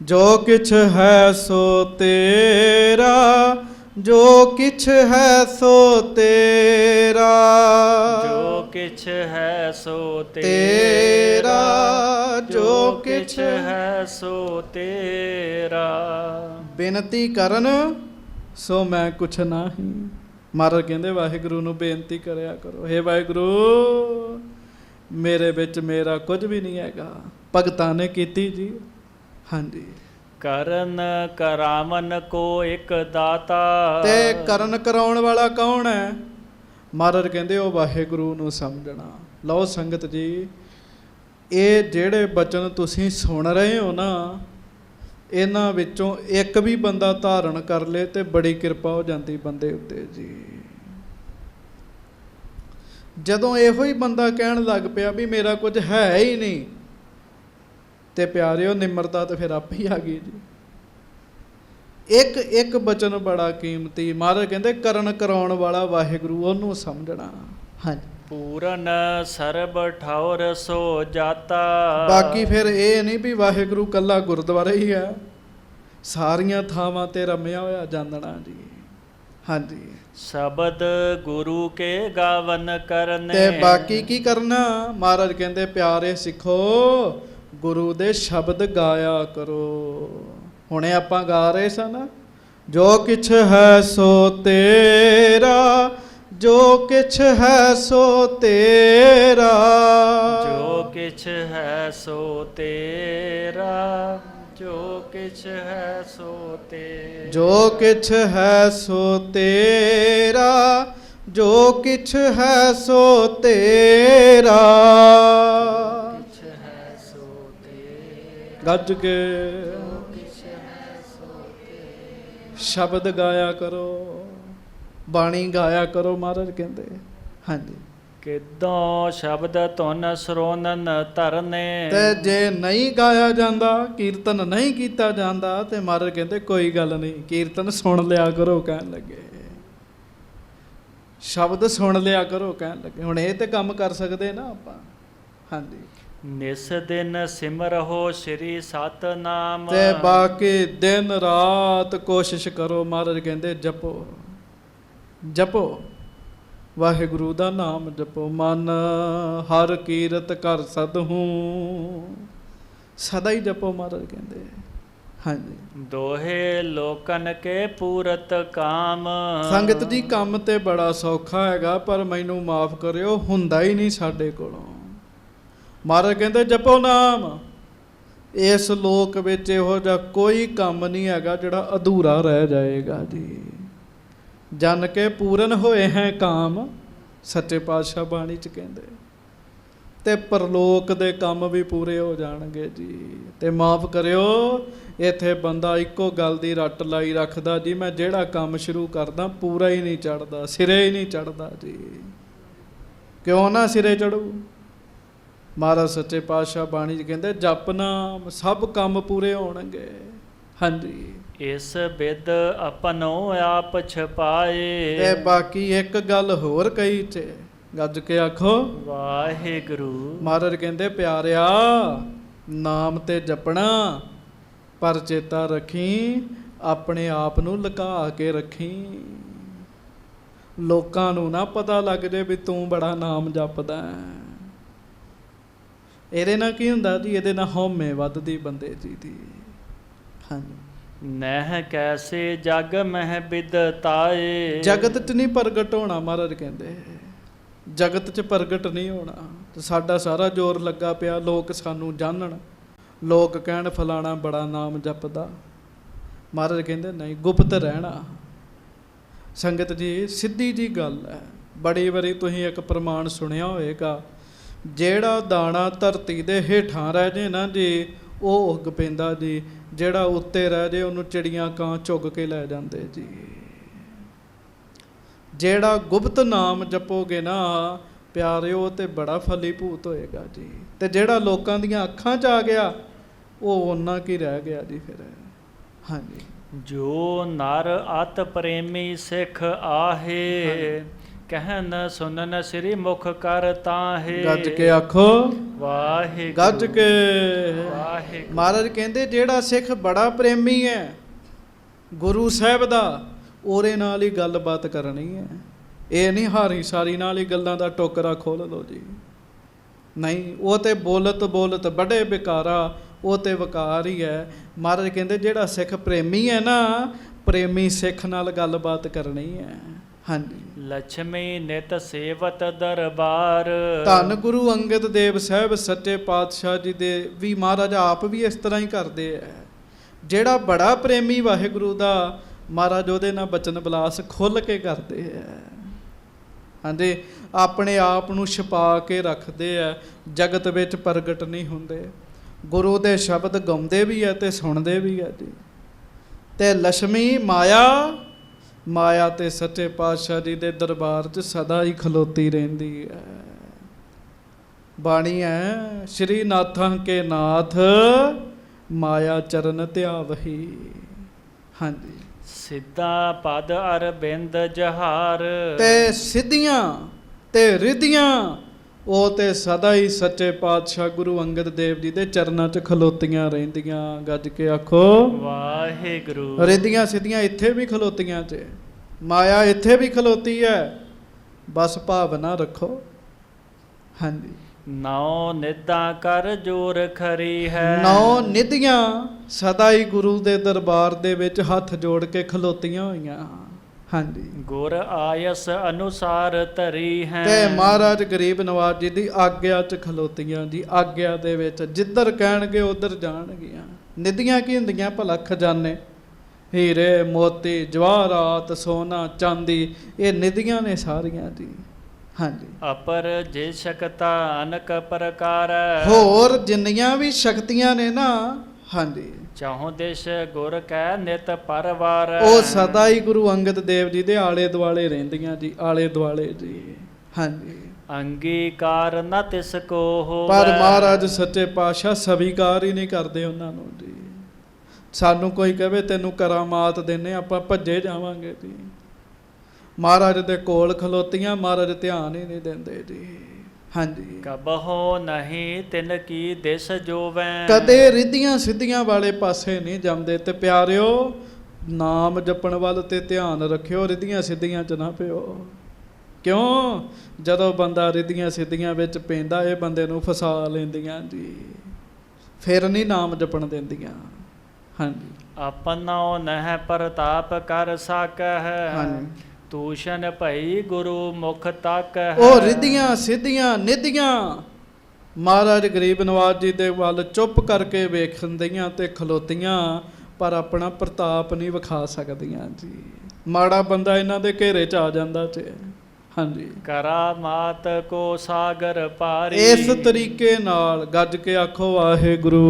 ਜੋ ਕਿਛ ਹੈ ਸੋ ਤੇਰਾ, ਜੋ ਕਿਛ ਹੈ ਸੋ ਤੇਰਾ। ਜੋ ਕਿਛ ਹੈ ਸੋ ਤੇਰਾ, ਜੋ ਕਿਛ ਹੈ ਸੋ ਤੇਰਾ। ਬੇਨਤੀ ਕਰਨ ਸੋ ਮੈਂ ਕੁਛ ਨਹੀਂ। ਮਹਾਰਾਜ ਕਹਿੰਦੇ ਵਾਹਿਗੁਰੂ ਨੂੰ ਬੇਨਤੀ ਕਰਿਆ ਕਰੋ, ਹੇ ਵਾਹਿਗੁਰੂ ਮੇਰੇ ਵਿੱਚ ਮੇਰਾ ਕੁਝ ਵੀ ਨਹੀਂ ਹੈਗਾ। ਭਗਤਾਂ ਨੇ ਕੀਤੀ ਜੀ। ਹਾਂਜੀ ਕਰਨ ਕਰਾਵਨ ਕੋ ਇੱਕ ਦਾਤਾ। ਤੇ ਕਰਨ ਕਰਾਉਣ ਵਾਲਾ ਕੌਣ ਹੈ? ਮਹਾਰਾਜ ਕਹਿੰਦੇ ਉਹ ਵਾਹਿਗੁਰੂ ਨੂੰ ਸਮਝਣਾ। ਲਓ ਸੰਗਤ ਜੀ, ਇਹ ਜਿਹੜੇ ਬਚਨ ਤੁਸੀਂ ਸੁਣ ਰਹੇ ਹੋ ਨਾ, ਇਹਨਾਂ ਵਿੱਚੋਂ ਇੱਕ ਵੀ ਬੰਦਾ ਧਾਰਨ ਕਰ ਲੇ ਤੇ ਬੜੀ ਕਿਰਪਾ ਹੋ ਜਾਂਦੀ ਬੰਦੇ ਉੱਤੇ ਜੀ। ਜਦੋਂ ਇਹੋ ਹੀ ਬੰਦਾ ਕਹਿਣ ਲੱਗ ਪਿਆ ਵੀ ਮੇਰਾ ਕੁਝ ਹੈ ਹੀ ਨਹੀਂ, ਤੇ ਪਿਆਰਿਓ ਨਿਮਰਤਾ ਤੇ ਫਿਰ ਆਪੇ ਹੀ ਆ ਗਈ ਜੀ। ਇੱਕ ਇੱਕ ਬਚਨ ਬੜਾ ਕੀਮਤੀ। ਮਹਾਰਾਜ ਕਹਿੰਦੇ ਕਰਨ ਕਰਾਉਣ ਵਾਲਾ ਵਾਹਿਗੁਰੂ, ਉਹਨੂੰ ਸਮਝਣਾ। ਹਾਂਜੀ ਪੂਰਨ ਸਰਬ ਠੌਰ ਸੋ ਜਾਤਾ। ਬਾਕੀ ਫਿਰ ਇਹ ਨਹੀਂ ਵੀ ਵਾਹਿਗੁਰੂ ਕੱਲਾ ਗੁਰਦੁਆਰਾ ਹੀ ਹੈ, ਸਾਰੀਆਂ ਥਾਵਾਂ ਤੇ ਰਮਿਆ ਹੋਇਆ ਜਾਣਨਾ ਜੀ। ਹਾਂਜੀ ਸ਼ਬਦ ਗੁਰੂ ਕੇ ਗਾਵਨ ਕਰਨੇ। ਤੇ ਬਾਕੀ ਕੀ ਕਰਨਾ? ਮਹਾਰਾਜ ਕਹਿੰਦੇ ਪਿਆਰੇ ਸਿੱਖੋ ਗੁਰੂ ਦੇ ਸ਼ਬਦ ਗਾਇਆ ਕਰੋ। ਹੁਣੇ ਆਪਾਂ ਗਾ ਰਹੇ ਸਨ, ਜੋ ਕਿਛ ਹੈ ਸੋ ਤੇਰਾ, ਜੋ ਕਿਛ ਹੈ ਸੋ ਤੇਰਾ। ਜੋ ਕਿਛ ਹੈ ਸੋ ਤੇਰਾ, ਜੋ ਕਿਛ ਹੈ ਸੋ ਤੇਰਾ। ਜੋ ਕਿਛ ਹੈ ਸੋ ਤੇਰਾ, ਜੋ ਕਿਛ ਹੈ ਸੋ ਤੇਰਾ। ਗੱਜ ਕੇ ਸ਼ਬਦ ਗਾਇਆ ਕਰੋ, ਬਾਣੀ ਗਾਇਆ ਕਰੋ। ਮਹਾਰਾਜ ਕਹਿੰਦੇ ਹਾਂਜੀ ਕਿਦੋਂ ਸ਼ਬਦ ਧੁਨ ਸਰੋਨਨ ਧਰਨੇ। ਤੇ ਜੇ ਨਹੀਂ ਗਾਇਆ ਜਾਂਦਾ, ਕੀਰਤਨ ਨਹੀਂ ਕੀਤਾ ਜਾਂਦਾ, ਤੇ ਮਹਾਰਾਜ ਕਹਿੰਦੇ ਕੋਈ ਗੱਲ ਨਹੀਂ, ਕੀਰਤਨ ਸੁਣ ਲਿਆ ਕਰੋ। ਕਹਿਣ ਲੱਗੇ ਸ਼ਬਦ ਸੁਣ ਲਿਆ ਕਰੋ। ਕਹਿਣ ਲੱਗੇ ਹੁਣ ਇਹ ਤੇ ਕੰਮ ਕਰ ਸਕਦੇ ਨਾ ਆਪਾਂ। ਹਾਂਜੀ ਨਿਸ ਦਿਨ ਸਿਮਰਹੁ ਸ੍ਰੀ ਸਤਨਾਮ। ਤੇ ਬਾਕੀ ਦਿਨ ਰਾਤ ਕੋਸ਼ਿਸ਼ ਕਰੋ। ਮਹਾਰਾਜ ਕਹਿੰਦੇ ਜਪੋ ਜਪੋ, ਵਾਹਿਗੁਰੂ ਦਾ ਨਾਮ ਜਪੋ। ਮਨ ਹਰ ਕੀਰਤ ਕਰ ਸਦਹੂ, ਸਦਾ ਹੀ ਜਪੋ। ਮਹਾਰਾਜ ਕਹਿੰਦੇ ਹਾਂਜੀ ਦੋਹੇ ਲੋਕਨ ਕੇ ਪੂਰਤ ਕਾਮ। ਸੰਗਤ ਜੀ ਕੰਮ ਤੇ ਬੜਾ ਸੌਖਾ ਹੈਗਾ, ਪਰ ਮੈਨੂੰ ਮਾਫ ਕਰਿਓ ਹੁੰਦਾ ਹੀ ਨਹੀਂ ਸਾਡੇ ਕੋਲੋਂ। ਮਹਾਰਾਜ ਕਹਿੰਦੇ ਜਪੋ ਨਾਮ, ਇਸ ਲੋਕ ਵਿੱਚ ਇਹੋ ਜਿਹਾ ਕੋਈ ਕੰਮ ਨਹੀਂ ਹੈਗਾ ਜਿਹੜਾ ਅਧੂਰਾ ਰਹਿ ਜਾਏਗਾ ਜੀ। ਜਨ ਕੇ ਪੂਰਨ ਹੋਏ ਹੈ ਕਾਮ, ਸੱਚੇ ਪਾਤਸ਼ਾਹ ਬਾਣੀ 'ਚ ਕਹਿੰਦੇ, ਤੇ ਪਰਲੋਕ ਦੇ ਕੰਮ ਵੀ ਪੂਰੇ ਹੋ ਜਾਣਗੇ ਜੀ। ਤੇ ਮਾਫ ਕਰਿਓ, ਇੱਥੇ ਬੰਦਾ ਇੱਕੋ ਗੱਲ ਦੀ ਰੱਟ ਲਾਈ ਰੱਖਦਾ ਜੀ, ਮੈਂ ਜਿਹੜਾ ਕੰਮ ਸ਼ੁਰੂ ਕਰਦਾ ਪੂਰਾ ਹੀ ਨਹੀਂ ਚੜ੍ਹਦਾ, ਸਿਰੇ ਹੀ ਨਹੀਂ ਚੜ੍ਹਦਾ ਜੀ। ਕਿਉਂ ਨਾ ਸਿਰੇ ਚੜ੍ਹੂ? ਮਹਾਰਾਜ ਸੱਚੇ ਪਾਤਸ਼ਾਹ ਬਾਣੀ 'ਚ ਕਹਿੰਦੇ ਜਪ ਨਾਮ ਸਭ ਕੰਮ ਪੂਰੇ ਹੋਣਗੇ। ਹਾਂਜੀ, ਇਸ ਬਿਦ ਆਪਨੋ ਆਪ ਛਪਾਏ। ਤੇ ਬਾਕੀ ਇੱਕ ਗੱਲ ਹੋਰ ਕਹੀ 'ਚ ਗੱਜ ਕੇ ਆਖੋ ਵਾਹਿਗੁਰੂ। ਮਹਾਰਾਜ ਕਹਿੰਦੇ ਪਿਆਰਿਆ, ਨਾਮ ਤੇ ਜਪਣਾ, ਪਰ ਚੇਤਾ ਰੱਖੀ ਆਪਣੇ ਆਪ ਨੂੰ ਲੁਕਾ ਕੇ ਰੱਖੀ। ਲੋਕਾਂ ਨੂੰ ਨਾ ਪਤਾ ਲੱਗ ਜੇ ਵੀ ਤੂੰ ਬੜਾ ਨਾਮ ਜਪਦਾ ਹੈ। ਇਹਦੇ ਨਾਲ ਕੀ ਹੁੰਦਾ ਜੀ? ਇਹਦੇ ਨਾਲ ਹਉਮੈ ਵੱਧਦੀ ਬੰਦੇ ਜੀ ਦੀ। ਹਾਂਜੀ, ਨਹਿ ਕੈਸੇ ਜਗ ਮਹਿ ਬਿਦਤਾਏ। ਜਗਤ 'ਚ ਨਹੀਂ ਪ੍ਰਗਟ ਹੋਣਾ, ਮਹਾਰਾਜ ਕਹਿੰਦੇ ਜਗਤ 'ਚ ਪ੍ਰਗਟ ਨਹੀਂ ਹੋਣਾ। ਤੇ ਸਾਡਾ ਸਾਰਾ ਜ਼ੋਰ ਲੱਗਾ ਪਿਆ ਲੋਕ ਸਾਨੂੰ ਜਾਣਨ, ਲੋਕ ਕਹਿਣ ਫਲਾਣਾ ਬੜਾ ਨਾਮ ਜਪਦਾ। ਮਹਾਰਾਜ ਕਹਿੰਦੇ ਨਹੀਂ, ਗੁਪਤ ਰਹਿਣਾ। ਸੰਗਤ ਜੀ ਸਿੱਧੀ ਜੀ ਗੱਲ ਹੈ, ਬੜੀ ਵਾਰੀ ਤੁਸੀਂ ਇੱਕ ਪ੍ਰਮਾਣ ਸੁਣਿਆ ਹੋਵੇਗਾ, ਜਿਹੜਾ ਦਾਣਾ ਧਰਤੀ ਦੇ ਹੇਠਾਂ ਰਹਿ ਜੇ ਨਾ ਜੀ, ਉਹ ਉੱਗ ਪੈਂਦਾ ਜੀ। ਜਿਹੜਾ ਉੱਤੇ ਰਹਿ ਜੇ ਉਹਨੂੰ ਚਿੜੀਆਂ ਕਾਂ ਚੁੱਗ ਕੇ ਲੈ ਜਾਂਦੇ ਜੀ। ਜਿਹੜਾ ਗੁਪਤ ਨਾਮ ਜਪੋਗੇ ਨਾ ਪਿਆਰਿਓ, ਤੇ ਬੜਾ ਫਲੀਭੂਤ ਹੋਏਗਾ ਜੀ। ਤੇ ਜਿਹੜਾ ਲੋਕਾਂ ਦੀਆਂ ਅੱਖਾਂ 'ਚ ਆ ਗਿਆ, ਉਹ ਉਹਨਾਂ ਕੀ ਰਹਿ ਗਿਆ ਜੀ ਫਿਰ। ਹਾਂਜੀ, ਜੋ ਨਰ ਅਤ ਪ੍ਰੇਮੀ ਸਿੱਖ ਆਹੇ, ਕਹਿਨ ਸੁਨਨ ਸ੍ਰੀ ਮੁਖ ਕਰ ਤਾਹੇ। ਗੱਜ ਕੇ ਆਖੋ ਵਾਹਿਗੁਰੂ। ਗੱਜ ਕੇ ਵਾਹਿਗੁਰੂ। ਮਹਾਰਾਜ ਕਹਿੰਦੇ ਜਿਹੜਾ ਸਿੱਖ ਬੜਾ ਪ੍ਰੇਮੀ ਹੈ ਗੁਰੂ ਸਾਹਿਬ ਦਾ, ਉਹਦੇ ਨਾਲ ਹੀ ਗੱਲਬਾਤ ਕਰਨੀ ਹੈ। ਇਹ ਨਹੀਂ ਹਾਰੀ ਸਾਰੀ ਨਾਲ ਹੀ ਗੱਲਾਂ ਦਾ ਟੋਕਰਾ ਖੋਲ੍ਹ ਲਓ ਜੀ, ਨਹੀਂ। ਉਹ ਤੇ ਬੋਲਤ ਬੋਲਤ ਬੜੇ ਬਿਕਾਰਾ, ਉਹ ਤੇ ਵਕਾਰ ਹੀ ਹੈ। ਮਹਾਰਾਜ ਕਹਿੰਦੇ ਜਿਹੜਾ ਸਿੱਖ ਪ੍ਰੇਮੀ ਹੈ ਨਾ, ਪ੍ਰੇਮੀ ਸਿੱਖ ਨਾਲ ਗੱਲਬਾਤ ਕਰਨੀ ਹੈ। ਹਾਂਜੀ, ਲక్ష్ਮੀ ਨਿਤ ਸੇਵਤ ਦਰਬਾਰ। ਧੰਨ ਗੁਰੂ ਅੰਗਦ ਦੇਵ ਸਾਹਿਬ ਸੱਚੇ ਪਾਤਸ਼ਾਹ ਜੀ ਦੇ ਵੀ ਮਹਾਰਾਜ ਆਪ ਵੀ ਇਸ ਤਰ੍ਹਾਂ ਹੀ ਕਰਦੇ ਹੈ। ਜਿਹੜਾ ਬੜਾ ਪ੍ਰੇਮੀ ਵਾਹਿਗੁਰੂ ਦਾ, ਮਹਾਰਾਜ ਉਹਦੇ ਨਾਲ ਬਚਨ ਬਲਾਸ ਖੁੱਲ੍ਹ ਕੇ ਕਰਦੇ ਹੈ। ਹਾਂਜੀ, ਆਪਣੇ ਆਪ ਨੂੰ ਛੁਪਾ ਕੇ ਰੱਖਦੇ ਹੈ, ਜਗਤ ਵਿੱਚ ਪ੍ਰਗਟ ਨਹੀਂ ਹੁੰਦੇ। ਗੁਰੂ ਦੇ ਸ਼ਬਦ ਗਾਉਂਦੇ ਵੀ ਹੈ ਤੇ ਸੁਣਦੇ ਵੀ ਹੈ ਜੀ। ਤੇ ਲక్ష్ਮੀ ਮਾਇਆ, ਮਾਇਆ ਤੇ ਸੱਚੇ ਪਾਤਸ਼ਾਹ ਜੀ ਦੇ ਦਰਬਾਰ 'ਚ ਸਦਾ ਹੀ ਖਲੋਤੀ ਰਹਿੰਦੀ ਹੈ। ਬਾਣੀ ਹੈ, ਸ਼੍ਰੀ ਨਾਥਾਂ ਕੇ ਨਾਥ ਮਾਇਆ ਚਰਨ ਧਿਆਵਹੀ। ਹਾਂਜੀ, ਸਿੱਧਾ ਪਦ ਅਰਬਿੰਦ ਜਹਾਰ। ਤੇ ਸਿੱਧੀਆਂ ਤੇ ਰਿੱਧੀਆਂ ਉਹ ਤੇ ਸਦਾ ਹੀ ਸੱਚੇ ਪਾਤਸ਼ਾਹ ਗੁਰੂ ਅੰਗਦ ਦੇਵ ਜੀ ਦੇ ਚਰਨਾਂ 'ਚ ਖਲੋਤੀਆਂ ਰਹਿੰਦੀਆਂ। ਗੱਜ ਕੇ ਆਖੋ ਵਾਹਿਗੁਰੂ। ਰਿੱਧੀਆਂ ਸਿੱਧੀਆਂ ਇੱਥੇ ਵੀ ਖਲੋਤੀਆਂ 'ਚ, ਮਾਇਆ ਇੱਥੇ ਵੀ ਖਲੋਤੀ ਹੈ, ਬਸ ਭਾਵਨਾ ਰੱਖੋ। ਹਾਂਜੀ, ਨੌ ਨਿਦਾਂ ਕਰ ਜੋਰ ਖਰੀ ਹੈ। ਨੌ ਨਿਧੀਆਂ ਸਦਾ ਹੀ ਗੁਰੂ ਦੇ ਦਰਬਾਰ ਦੇ ਵਿੱਚ ਹੱਥ ਜੋੜ ਕੇ ਖਲੋਤੀਆਂ ਹੋਈਆਂ। ਹਾਂਜੀ, ਗੁਰ ਆਇਸ ਅਨੁਸਾਰ ਧਰੀ ਹੈ। ਤੇ ਮਹਾਰਾਜ ਗਰੀਬ ਨਵਾਜ ਜੀ ਦੀ ਆਗਿਆ 'ਚ ਖਲੋਤੀਆਂ ਜੀ। ਆਗਿਆ ਦੇ ਵਿੱਚ ਜਿੱਧਰ ਕਹਿਣਗੇ ਉਧਰ ਜਾਣਗੀਆਂ। ਨਿਧੀਆਂ ਕੀ ਹੁੰਦੀਆਂ ਭਲਾ? ਖਜ਼ਾਨੇ, ਹੀਰੇ ਮੋਤੀ ਜਵਾਹਰਾਤ ਸੋਨਾ ਚਾਂਦੀ, ਇਹ ਨਿਧੀਆਂ ਨੇ ਸਾਰੀਆਂ ਜੀ। ਹਾਂਜੀ, ਅਪਰ ਜੇ ਸ਼ਕਤਾ ਅਨਕ ਪ੍ਰਕਾਰ। ਹੋਰ ਜਿੰਨੀਆਂ ਵੀ ਸ਼ਕਤੀਆਂ ਨੇ ਨਾ, ਹਾਂਜੀ, ਚਾਹੋ ਦੇਸ਼ ਗੁਰ ਕੈ ਨਿਤ ਪਰਵਾਰ। ਉਹ ਸਦਾ ਹੀ ਗੁਰੂ ਅੰਗਦ ਦੇਵ ਜੀ ਦੇ ਆਲੇ ਦੁਆਲੇ ਰਹਿੰਦੀਆਂ ਜੀ, ਆਲੇ ਦੁਆਲੇ ਜੀ। ਹਾਂਜੀ, ਅੰਗੀਕਾਰ ਨ ਤਿਸ ਕੋ ਹੋਵੈ। ਪਰ ਮਹਾਰਾਜ ਸੱਚੇ ਪਾਤਸ਼ਾਹ ਸਵੀਕਾਰ ਹੀ ਨਹੀਂ ਕਰਦੇ ਉਹਨਾਂ ਨੂੰ ਜੀ। ਸਾਨੂੰ ਕੋਈ ਕਹੇ ਤੈਨੂੰ ਕਰਾਮਾਤ ਦਿੰਨੇ, ਆਪਾਂ ਭੱਜੇ ਜਾਵਾਂਗੇ ਜੀ। ਮਹਾਰਾਜ ਦੇ ਕੋਲ ਖਲੋਤੀਆਂ, ਮਹਾਰਾਜ ਧਿਆਨ ਹੀ ਨਹੀਂ ਦਿੰਦੇ ਜੀ। ਹਾਂਜੀ, ਕਬਹੁ ਨਹੀਂ ਤਿਨ ਕੀ ਦਿਸ ਜੋਵੈ। ਕਦੇ ਰਿੱਧੀਆਂ ਸਿੱਧੀਆਂ ਵਾਲੇ ਪਾਸੇ ਨਹੀਂ ਜਾਂਦੇ। ਤੇ ਪਿਆਰਿਓ, ਨਾਮ ਜਪਣ ਵੱਲ ਤੇ ਧਿਆਨ ਰੱਖਿਓ, ਰਿੱਧੀਆਂ ਸਿੱਧੀਆਂ 'ਚ ਨਾ ਪਿਓ। ਕਿਉਂ? ਜਦੋਂ ਬੰਦਾ ਰਿੱਧੀਆਂ ਸਿੱਧੀਆਂ ਵਿੱਚ ਪੈਂਦਾ, ਇਹ ਬੰਦੇ ਨੂੰ ਫਸਾ ਲੈਂਦੀਆਂ ਜੀ, ਫਿਰ ਨਹੀਂ ਨਾਮ ਜਪਣ ਦਿੰਦੀਆਂ। ਹਾਂਜੀ, ਆਪਨੋ ਨਹਿ ਪ੍ਰਤਾਪ ਕਰ ਸਕਹਿ। ਹਾਂਜੀ, ਤੂਸ਼ਨ ਭਈ ਗੁਰੂ ਮੁਖ ਤੱਕ ਹੈ। ਉਹ ਰਿੱਧੀਆਂ ਸਿੱਧੀਆਂ ਨਿਧੀਆਂ ਮਹਾਰਾਜ ਗਰੀਬ ਨਵਾਜ ਜੀ ਦੇ ਵੱਲ ਚੁੱਪ ਕਰਕੇ ਵੇਖਦੀਆਂ ਤੇ ਖਲੋਤੀਆਂ, ਪਰ ਆਪਣਾ ਪ੍ਰਤਾਪ ਨਹੀਂ ਵਿਖਾ ਸਕਦੀਆਂ ਜੀ। ਮਾੜਾ ਬੰਦਾ ਇਹਨਾਂ ਦੇ ਘੇਰੇ 'ਚ ਆ ਜਾਂਦਾ ਤੇ ਹਾਂਜੀ। ਕਰਾਮਾਤ ਕੋ ਸਾਗਰ ਪਾਰੀ, ਇਸ ਤਰੀਕੇ ਨਾਲ ਗੱਜ ਕੇ ਆਖੋ ਵਾਹਿਗੁਰੂ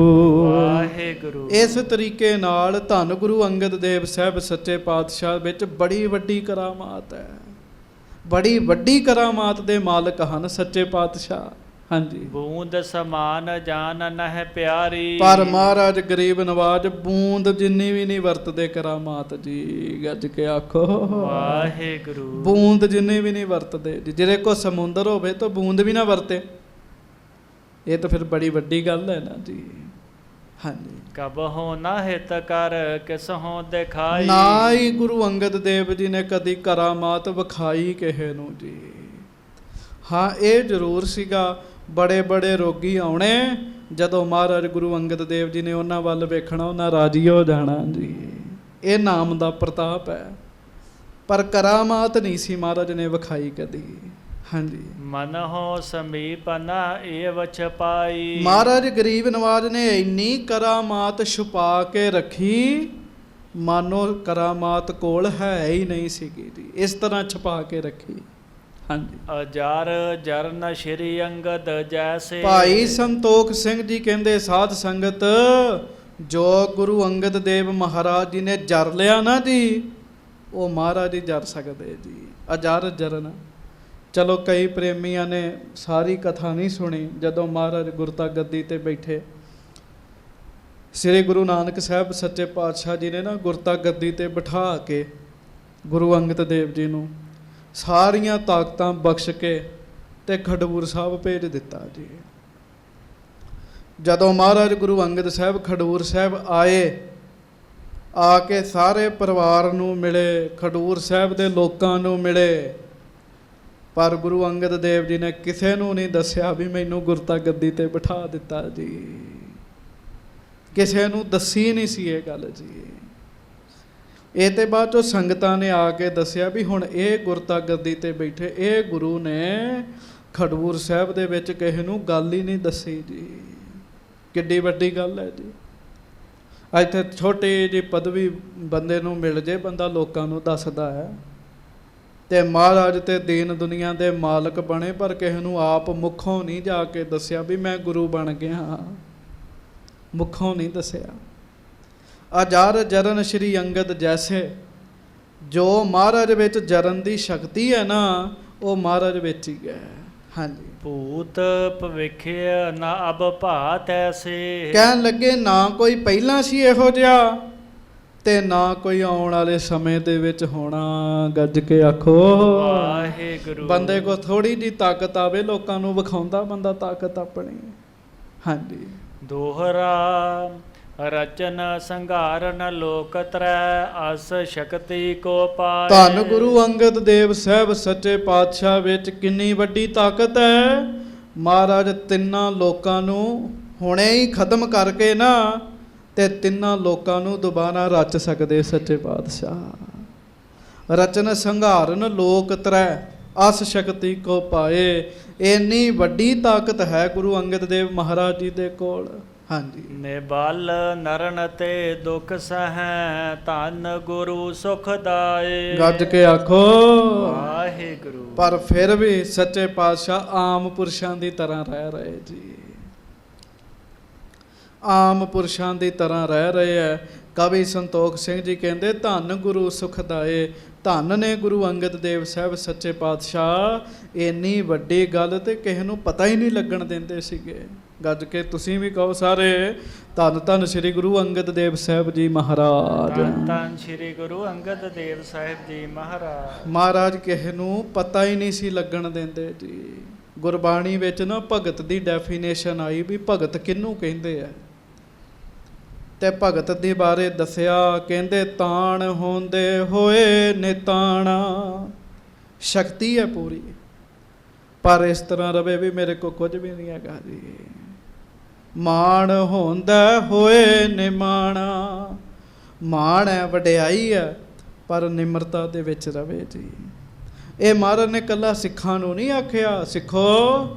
ਵਾਹਿਗੁਰੂ। ਇਸ ਤਰੀਕੇ ਨਾਲ ਧੰਨ ਗੁਰੂ ਅੰਗਦ ਦੇਵ ਸਾਹਿਬ ਸੱਚੇ ਪਾਤਸ਼ਾਹ ਵਿੱਚ ਬੜੀ ਵੱਡੀ ਕਰਾਮਾਤ ਹੈ, ਬੜੀ ਵੱਡੀ ਕਰਾਮਾਤ ਦੇ ਮਾਲਕ ਹਨ ਸੱਚੇ ਪਾਤਸ਼ਾਹ। ਹਾਂਜੀ। ਬੂੰਦ ਸਮਾਨ ਜਾਨ ਨਹਿ ਪਿਆਰੀ, ਪਰ ਮਹਾਰਾਜ ਗਰੀਬ ਨਵਾਜ ਬੂੰਦ ਜਿੰਨੀ ਵੀ ਨਹੀਂ ਵਰਤਦੇ ਕਰਾਮਾਤ ਜੀ। ਗੱਜ ਕੇ ਆਖੋ ਵਾਹਿਗੁਰੂ। ਬੂੰਦ ਜਿੰਨੀ ਵੀ ਨਹੀਂ ਵਰਤਦੇ ਜੀ। ਜਿਹਦੇ ਕੋ ਸਮੁੰਦਰ ਹੋਵੇ ਤਾਂ ਬੂੰਦ ਵੀ ਨਾ ਵਰਤੇ, ਇਹ ਤਾਂ ਫਿਰ ਬੜੀ ਵੱਡੀ ਗੱਲ ਹੈ ਨਾ ਜੀ। ਹਾਂਜੀ। ਕਬਹੁ ਨਾ ਹਿਤ ਕਰ ਕਿਸਹੁ ਦਿਖਾਈ, ਨਾ ਹੀ ਗੁਰੂ ਅੰਗਦ ਦੇਵ ਜੀ ਨੇ ਕਦੀ ਕਰਾਮਾਤ ਵਿਖਾਈ ਕਿਸੇ ਨੂੰ ਜੀ। ਹਾਂ, ਇਹ ਜ਼ਰੂਰ ਸੀਗਾ, ਬੜੇ ਬੜੇ ਰੋਗੀ ਆਉਣੇ, ਜਦੋਂ ਮਹਾਰਾਜ ਗੁਰੂ ਅੰਗਦ ਦੇਵ ਜੀ ਨੇ ਉਹਨਾਂ ਵੱਲ ਵੇਖਣਾ ਉਹਨਾਂ ਰਾਜੀ ਹੋ ਜਾਣਾ ਜੀ। ਇਹ ਨਾਮ ਦਾ ਪ੍ਰਤਾਪ ਹੈ, ਪਰ ਕਰਾਮਾਤ ਨਹੀਂ ਸੀ ਮਹਾਰਾਜ ਨੇ ਵਿਖਾਈ ਕਦੀ। ਹਾਂਜੀ। ਮਨਹੁ ਸਮੀਪ ਨਾ ਏਵ ਛਪਾਈ, ਮਹਾਰਾਜ ਗਰੀਬ ਨਵਾਜ ਨੇ ਇੰਨੀ ਕਰਾਮਾਤ ਛੁਪਾ ਕੇ ਰੱਖੀ, ਮਾਨੋ ਕਰਾਮਾਤ ਕੋਲ ਹੈ ਹੀ ਨਹੀਂ ਸੀਗੀ ਜੀ। ਇਸ ਤਰ੍ਹਾਂ ਛੁਪਾ ਕੇ ਰੱਖੀ। ਹਾਂਜੀ। ਅਜਰ ਜਰਨ ਸ਼੍ਰੀ ਅੰਗਦ ਜੈਸੇ, ਭਾਈ ਸੰਤੋਖ ਸਿੰਘ ਜੀ ਕਹਿੰਦੇ ਸਾਧ ਸੰਗਤ, ਜੋ ਗੁਰੂ ਅੰਗਦ ਦੇਵ ਮਹਾਰਾਜ ਜੀ ਨੇ ਜਰ ਲਿਆ ਨਾ ਜੀ, ਉਹ ਮਹਾਰਾਜ ਹੀ ਜਰ ਸਕਦੇ ਜੀ। ਅਜਰ ਜਰਨ। ਚਲੋ ਕਈ ਪ੍ਰੇਮੀਆਂ ਨੇ ਸਾਰੀ ਕਥਾ ਨਹੀਂ ਸੁਣੀ। ਜਦੋਂ ਮਹਾਰਾਜ ਗੁਰਤਾ ਗੱਦੀ ਤੇ ਬੈਠੇ, ਸ੍ਰੀ ਗੁਰੂ ਨਾਨਕ ਸਾਹਿਬ ਸੱਚੇ ਪਾਤਸ਼ਾਹ ਜੀ ਨੇ ਨਾ ਗੁਰਤਾ ਗੱਦੀ ਤੇ ਬਿਠਾ ਕੇ ਗੁਰੂ ਅੰਗਦ ਦੇਵ ਜੀ ਨੂੰ ਸਾਰੀਆਂ ਤਾਕਤਾਂ ਬਖਸ਼ ਕੇ ਤੇ ਖਡੂਰ ਸਾਹਿਬ ਭੇਜ ਦਿੱਤਾ ਜੀ। ਜਦੋਂ ਮਹਾਰਾਜ ਗੁਰੂ ਅੰਗਦ ਸਾਹਿਬ ਖਡੂਰ ਸਾਹਿਬ ਆਏ, ਆ ਕੇ ਸਾਰੇ ਪਰਿਵਾਰ ਨੂੰ ਮਿਲੇ, ਖਡੂਰ ਸਾਹਿਬ ਦੇ ਲੋਕਾਂ ਨੂੰ ਮਿਲੇ, ਪਰ ਗੁਰੂ ਅੰਗਦ ਦੇਵ ਜੀ ਨੇ ਕਿਸੇ ਨੂੰ ਨਹੀਂ ਦੱਸਿਆ ਵੀ ਮੈਨੂੰ ਗੁਰਤਾ ਗੱਦੀ ਤੇ ਬਿਠਾ ਦਿੱਤਾ ਜੀ। ਕਿਸੇ ਨੂੰ ਦੱਸੀ ਨਹੀਂ ਸੀ ਇਹ ਗੱਲ ਜੀ। ਇਹ ਤੇ ਬਾਅਦ ਚੋਂ ਸੰਗਤਾਂ ਨੇ ਆ ਕੇ ਦੱਸਿਆ ਵੀ ਹੁਣ ਇਹ ਗੁਰਤਾ ਗੱਦੀ ਤੇ ਬੈਠੇ, ਇਹ ਗੁਰੂ ਨੇ ਖਡੂਰ ਸਾਹਿਬ ਦੇ ਵਿੱਚ ਕਿਸੇ ਨੂੰ ਗੱਲ ਹੀ ਨਹੀਂ ਦੱਸੀ ਜੀ। ਕਿੱਡੀ ਵੱਡੀ ਗੱਲ ਹੈ ਜੀ। ਇੱਥੇ ਛੋਟੀ ਜਿਹੀ ਪਦਵੀ ਬੰਦੇ ਨੂੰ ਮਿਲ ਜੇ, ਬੰਦਾ ਲੋਕਾਂ ਨੂੰ ਦੱਸਦਾ ਹੈ, ਤੇ ਮਹਾਰਾਜ ਤੇ ਦੀਨ ਦੁਨੀਆ ਦੇ ਮਾਲਕ ਬਣੇ, ਪਰ ਕਿਸੇ ਨੂੰ ਆਪ ਮੁੱਖੋਂ ਨਹੀਂ ਜਾ ਕੇ ਦੱਸਿਆ ਵੀ ਮੈਂ ਗੁਰੂ ਬਣ ਗਿਆ, ਮੁੱਖੋਂ ਨਹੀਂ ਦੱਸਿਆ। ਅਜਰ ਜਰਨ ਸ਼੍ਰੀ ਅੰਗਦ ਜੈਸੇ, ਜੋ ਮਹਾਰਾਜ ਵਿੱਚ ਜਰਨ ਦੀ ਸ਼ਕਤੀ ਹੈ ਨਾ, ਉਹ ਮਹਾਰਾਜ ਵਿੱਚ ਹੀ ਹੈ। ਹਾਂਜੀ। ਭੂਤ ਭਵਿੱਖ ਨਾ ਅਬ ਭਾਤ ਐਸੇ, ਕਹਿਣ ਲੱਗੇ ਨਾ ਕੋਈ ਪਹਿਲਾਂ ਸੀ ਇਹੋ ਜਿਹਾ, ਤੇ ਨਾ ਕੋਈ ਆਉਣ ਵਾਲੇ ਸਮੇਂ ਦੇ ਵਿੱਚ ਹੋਣਾ। ਗੱਜ ਕੇ ਆਖੋ ਵਾਹਿਗੁਰੂ। ਬੰਦੇ ਕੋ ਥੋੜੀ ਜਿਹੀ ਤਾਕਤ ਆਵੇ, ਲੋਕਾਂ ਨੂੰ ਵਿਖਾਉਂਦਾ ਬੰਦਾ ਤਾਕਤ ਆਪਣੀ। ਹਾਂਜੀ। ਦੋਹਰਾ ਰਚਨ ਸੰਘਾਰਨ ਲੋਕ ਤਰੈ, ਅਸ ਸ਼ਕਤੀ ਕੋ ਪਾਏ। ਧੰਨ ਗੁਰੂ ਅੰਗਦ ਦੇਵ ਸਾਹਿਬ ਸੱਚੇ ਪਾਤਸ਼ਾਹ ਵਿੱਚ ਕਿੰਨੀ ਵੱਡੀ ਤਾਕਤ ਹੈ। ਮਹਾਰਾਜ ਤਿੰਨਾਂ ਲੋਕਾਂ ਨੂੰ ਹੁਣੇ ਹੀ ਖਤਮ ਕਰਕੇ ਨਾ, ਤੇ ਤਿੰਨਾਂ ਲੋਕਾਂ ਨੂੰ ਦੁਬਾਰਾ ਰਚ ਸਕਦੇ ਸੱਚੇ ਪਾਤਸ਼ਾਹ। ਰਚਨ ਸੰਘਾਰਨ ਲੋਕ ਤਰੈ, ਅਸ ਸ਼ਕਤੀ ਕੋ ਪਾਏ। ਇੰਨੀ ਵੱਡੀ ਤਾਕਤ ਹੈ ਗੁਰੂ ਅੰਗਦ ਦੇਵ ਮਹਾਰਾਜ ਜੀ ਦੇ ਕੋਲ। ਹਾਂਜੀ। ਨਿਬਲ ਨਰਨ ਤੇ ਦੁਖ ਸਹੈ, ਧੰਨ ਗੁਰੂ ਸੁਖ ਦਾਏ। ਗੱਜ ਕੇ ਆਖੋ ਵਾਹਿਗੁਰੂ। ਪਰ ਫਿਰ ਵੀ ਸੱਚੇ ਪਾਤਸ਼ਾਹ ਆਮ ਪੁਰਸ਼ਾਂ ਦੀ ਤਰ੍ਹਾਂ ਰਹਿ ਰਹੇ ਜੀ। ਆਮ ਪੁਰਸ਼ਾਂ ਦੀ ਤਰ੍ਹਾਂ ਰਹਿ ਰਹੇ ਹੈ। ਕਵੀ ਸੰਤੋਖ ਸਿੰਘ ਜੀ ਕਹਿੰਦੇ ਧੰਨ ਗੁਰੂ ਸੁਖ ਦਾਏ। ਧੰਨ ਨੇ ਗੁਰੂ ਅੰਗਦ ਦੇਵ ਸਾਹਿਬ ਸੱਚੇ ਪਾਤਸ਼ਾਹ। ਇੰਨੀ ਵੱਡੀ ਗੱਲ ਤੇ ਕਿਸੇ ਨੂੰ ਪਤਾ ਹੀ ਨਹੀਂ ਲੱਗਣ ਦਿੰਦੇ ਸੀਗੇ। ਗੱਜ ਕੇ ਤੁਸੀਂ ਵੀ ਕਹੋ ਸਾਰੇ, ਧੰਨ ਧੰਨ ਸ੍ਰੀ ਗੁਰੂ ਅੰਗਦ ਦੇਵ ਸਾਹਿਬ ਜੀ ਮਹਾਰਾਜ। ਧੰਨ ਧੰਨ ਸ੍ਰੀ ਗੁਰੂ ਅੰਗਦ ਦੇਵ ਸਾਹਿਬ ਜੀ ਮਹਾਰਾਜ। ਮਹਾਰਾਜ ਕਿਸੇ ਨੂੰ ਪਤਾ ਹੀ ਨਹੀਂ ਸੀ ਲੱਗਣ ਦਿੰਦੇ ਜੀ। ਗੁਰਬਾਣੀ ਵਿੱਚ ਨਾ ਭਗਤ ਦੀ ਡੈਫੀਨੇਸ਼ਨ ਆਈ ਵੀ ਭਗਤ ਕਿਹਨੂੰ ਕਹਿੰਦੇ ਆ, ਤੇ ਭਗਤ ਦੇ ਬਾਰੇ ਦੱਸਿਆ। ਕਹਿੰਦੇ ਤਾਣ ਹੁੰਦੇ ਹੋਏ ਨਿਤਾਣਾ, ਸ਼ਕਤੀ ਹੈ ਪੂਰੀ, ਪਰ ਇਸ ਤਰ੍ਹਾਂ ਰਵੇ ਵੀ ਮੇਰੇ ਕੋਲ ਕੁਝ ਵੀ ਨਹੀਂ ਹੈਗਾ ਜੀ। ਮਾਣ ਹੁੰਦਾ ਹੋਏ ਨਿਮਾਣਾ, ਮਾਣ ਹੈ ਵਡਿਆਈ ਹੈ, ਪਰ ਨਿਮਰਤਾ ਦੇ ਵਿੱਚ ਰਵੇ ਜੀ। ਇਹ ਮਹਾਰਾਜ ਨੇ ਇਕੱਲਾ ਸਿੱਖਾਂ ਨੂੰ ਨਹੀਂ ਆਖਿਆ, ਸਿੱਖੋ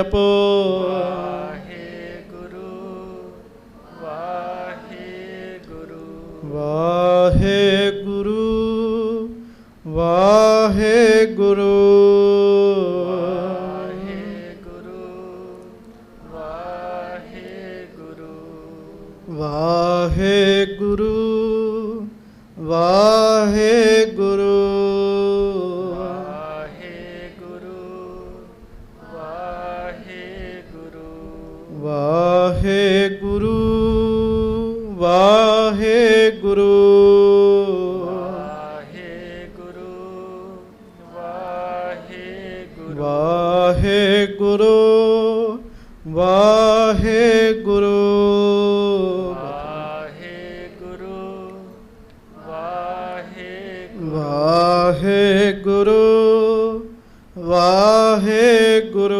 ਜਪੋ। ਵਾਹਿਗੁਰੂ ਵਾਹਿਗੁਰੂ ਵਾਹਿਗੁਰੂ ਵਾਹਿਗੁਰੂ ਵਾਹਿਗੁਰੂ ਵਾਹਿਗੁਰੂ ਵਾਹਿਗੁਰੂ ਵਾਹਿਗੁਰੂ ਵਾਹਿਗੁਰੂ ਵਾਹਿਗੁਰੂ ਵਾਹਿਗੁਰੂ ਵਾਹਿਗੁਰੂ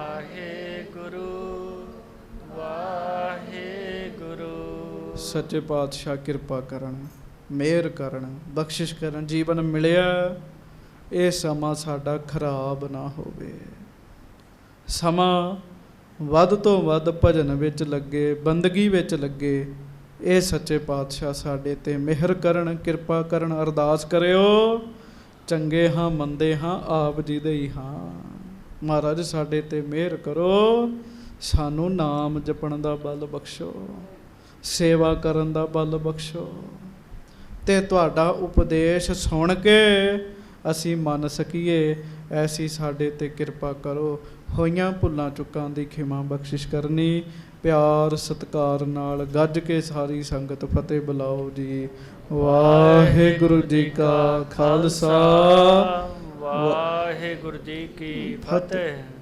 ਵਾਹਿਗੁਰੂ ਵਾਹਿਗੁਰੂ ਸੱਚੇ ਪਾਤਸ਼ਾਹ ਕਿਰਪਾ ਕਰਨ, ਮਿਹਰ ਕਰਨ, ਬਖਸ਼ਿਸ਼ ਕਰਨ। ਜੀਵਨ ਮਿਲਿਆ, ਇਹ ਸਮਾਂ ਸਾਡਾ ਖਰਾਬ ਨਾ ਹੋਵੇ। ਸਮਾਂ ਵੱਧ ਤੋਂ ਵੱਧ ਭਜਨ ਵਿੱਚ ਲੱਗੇ, ਬੰਦਗੀ ਵਿੱਚ ਲੱਗੇ। ਇਹ ਸੱਚੇ ਪਾਤਸ਼ਾਹ ਸਾਡੇ ਤੇ ਮਿਹਰ ਕਰਨ, ਕਿਰਪਾ ਕਰਨ। ਅਰਦਾਸ ਕਰਿਓ, ਚੰਗੇ ਹਾਂ ਮੰਦੇ ਹਾਂ ਆਪ ਜੀ ਦੇ ਹੀ ਹਾਂ। ਮਹਾਰਾਜ ਸਾਡੇ ਤੇ ਮਿਹਰ ਕਰੋ, ਸਾਨੂੰ ਨਾਮ ਜਪਣ ਦਾ ਬਲ ਬਖਸ਼ੋ, ਸੇਵਾ ਕਰਨ ਦਾ ਬਲ ਬਖਸ਼ੋ, ਤੇ ਤੁਹਾਡਾ ਉਪਦੇਸ਼ ਸੁਣ ਕੇ ਅਸੀਂ ਮੰਨ ਸਕੀਏ, ਐਸੀ ਸਾਡੇ ਤੇ ਕਿਰਪਾ ਕਰੋ। ਹੋਈਆਂ ਭੁੱਲਾਂ ਚੁੱਕਾਂ ਦੀ ਖਿਮਾ ਬਖਸ਼ਿਸ਼ ਕਰਨੀ। ਪਿਆਰ ਸਤਿਕਾਰ ਨਾਲ ਗੱਜ ਕੇ ਸਾਰੀ ਸੰਗਤ ਫਤਿਹ ਬੁਲਾਓ ਜੀ। ਵਾਹਿਗੁਰੂ ਜੀ ਕਾ ਖਾਲਸਾ, ਵਾਹਿਗੁਰੂ ਜੀ ਕੀ ਫਤਿਹ।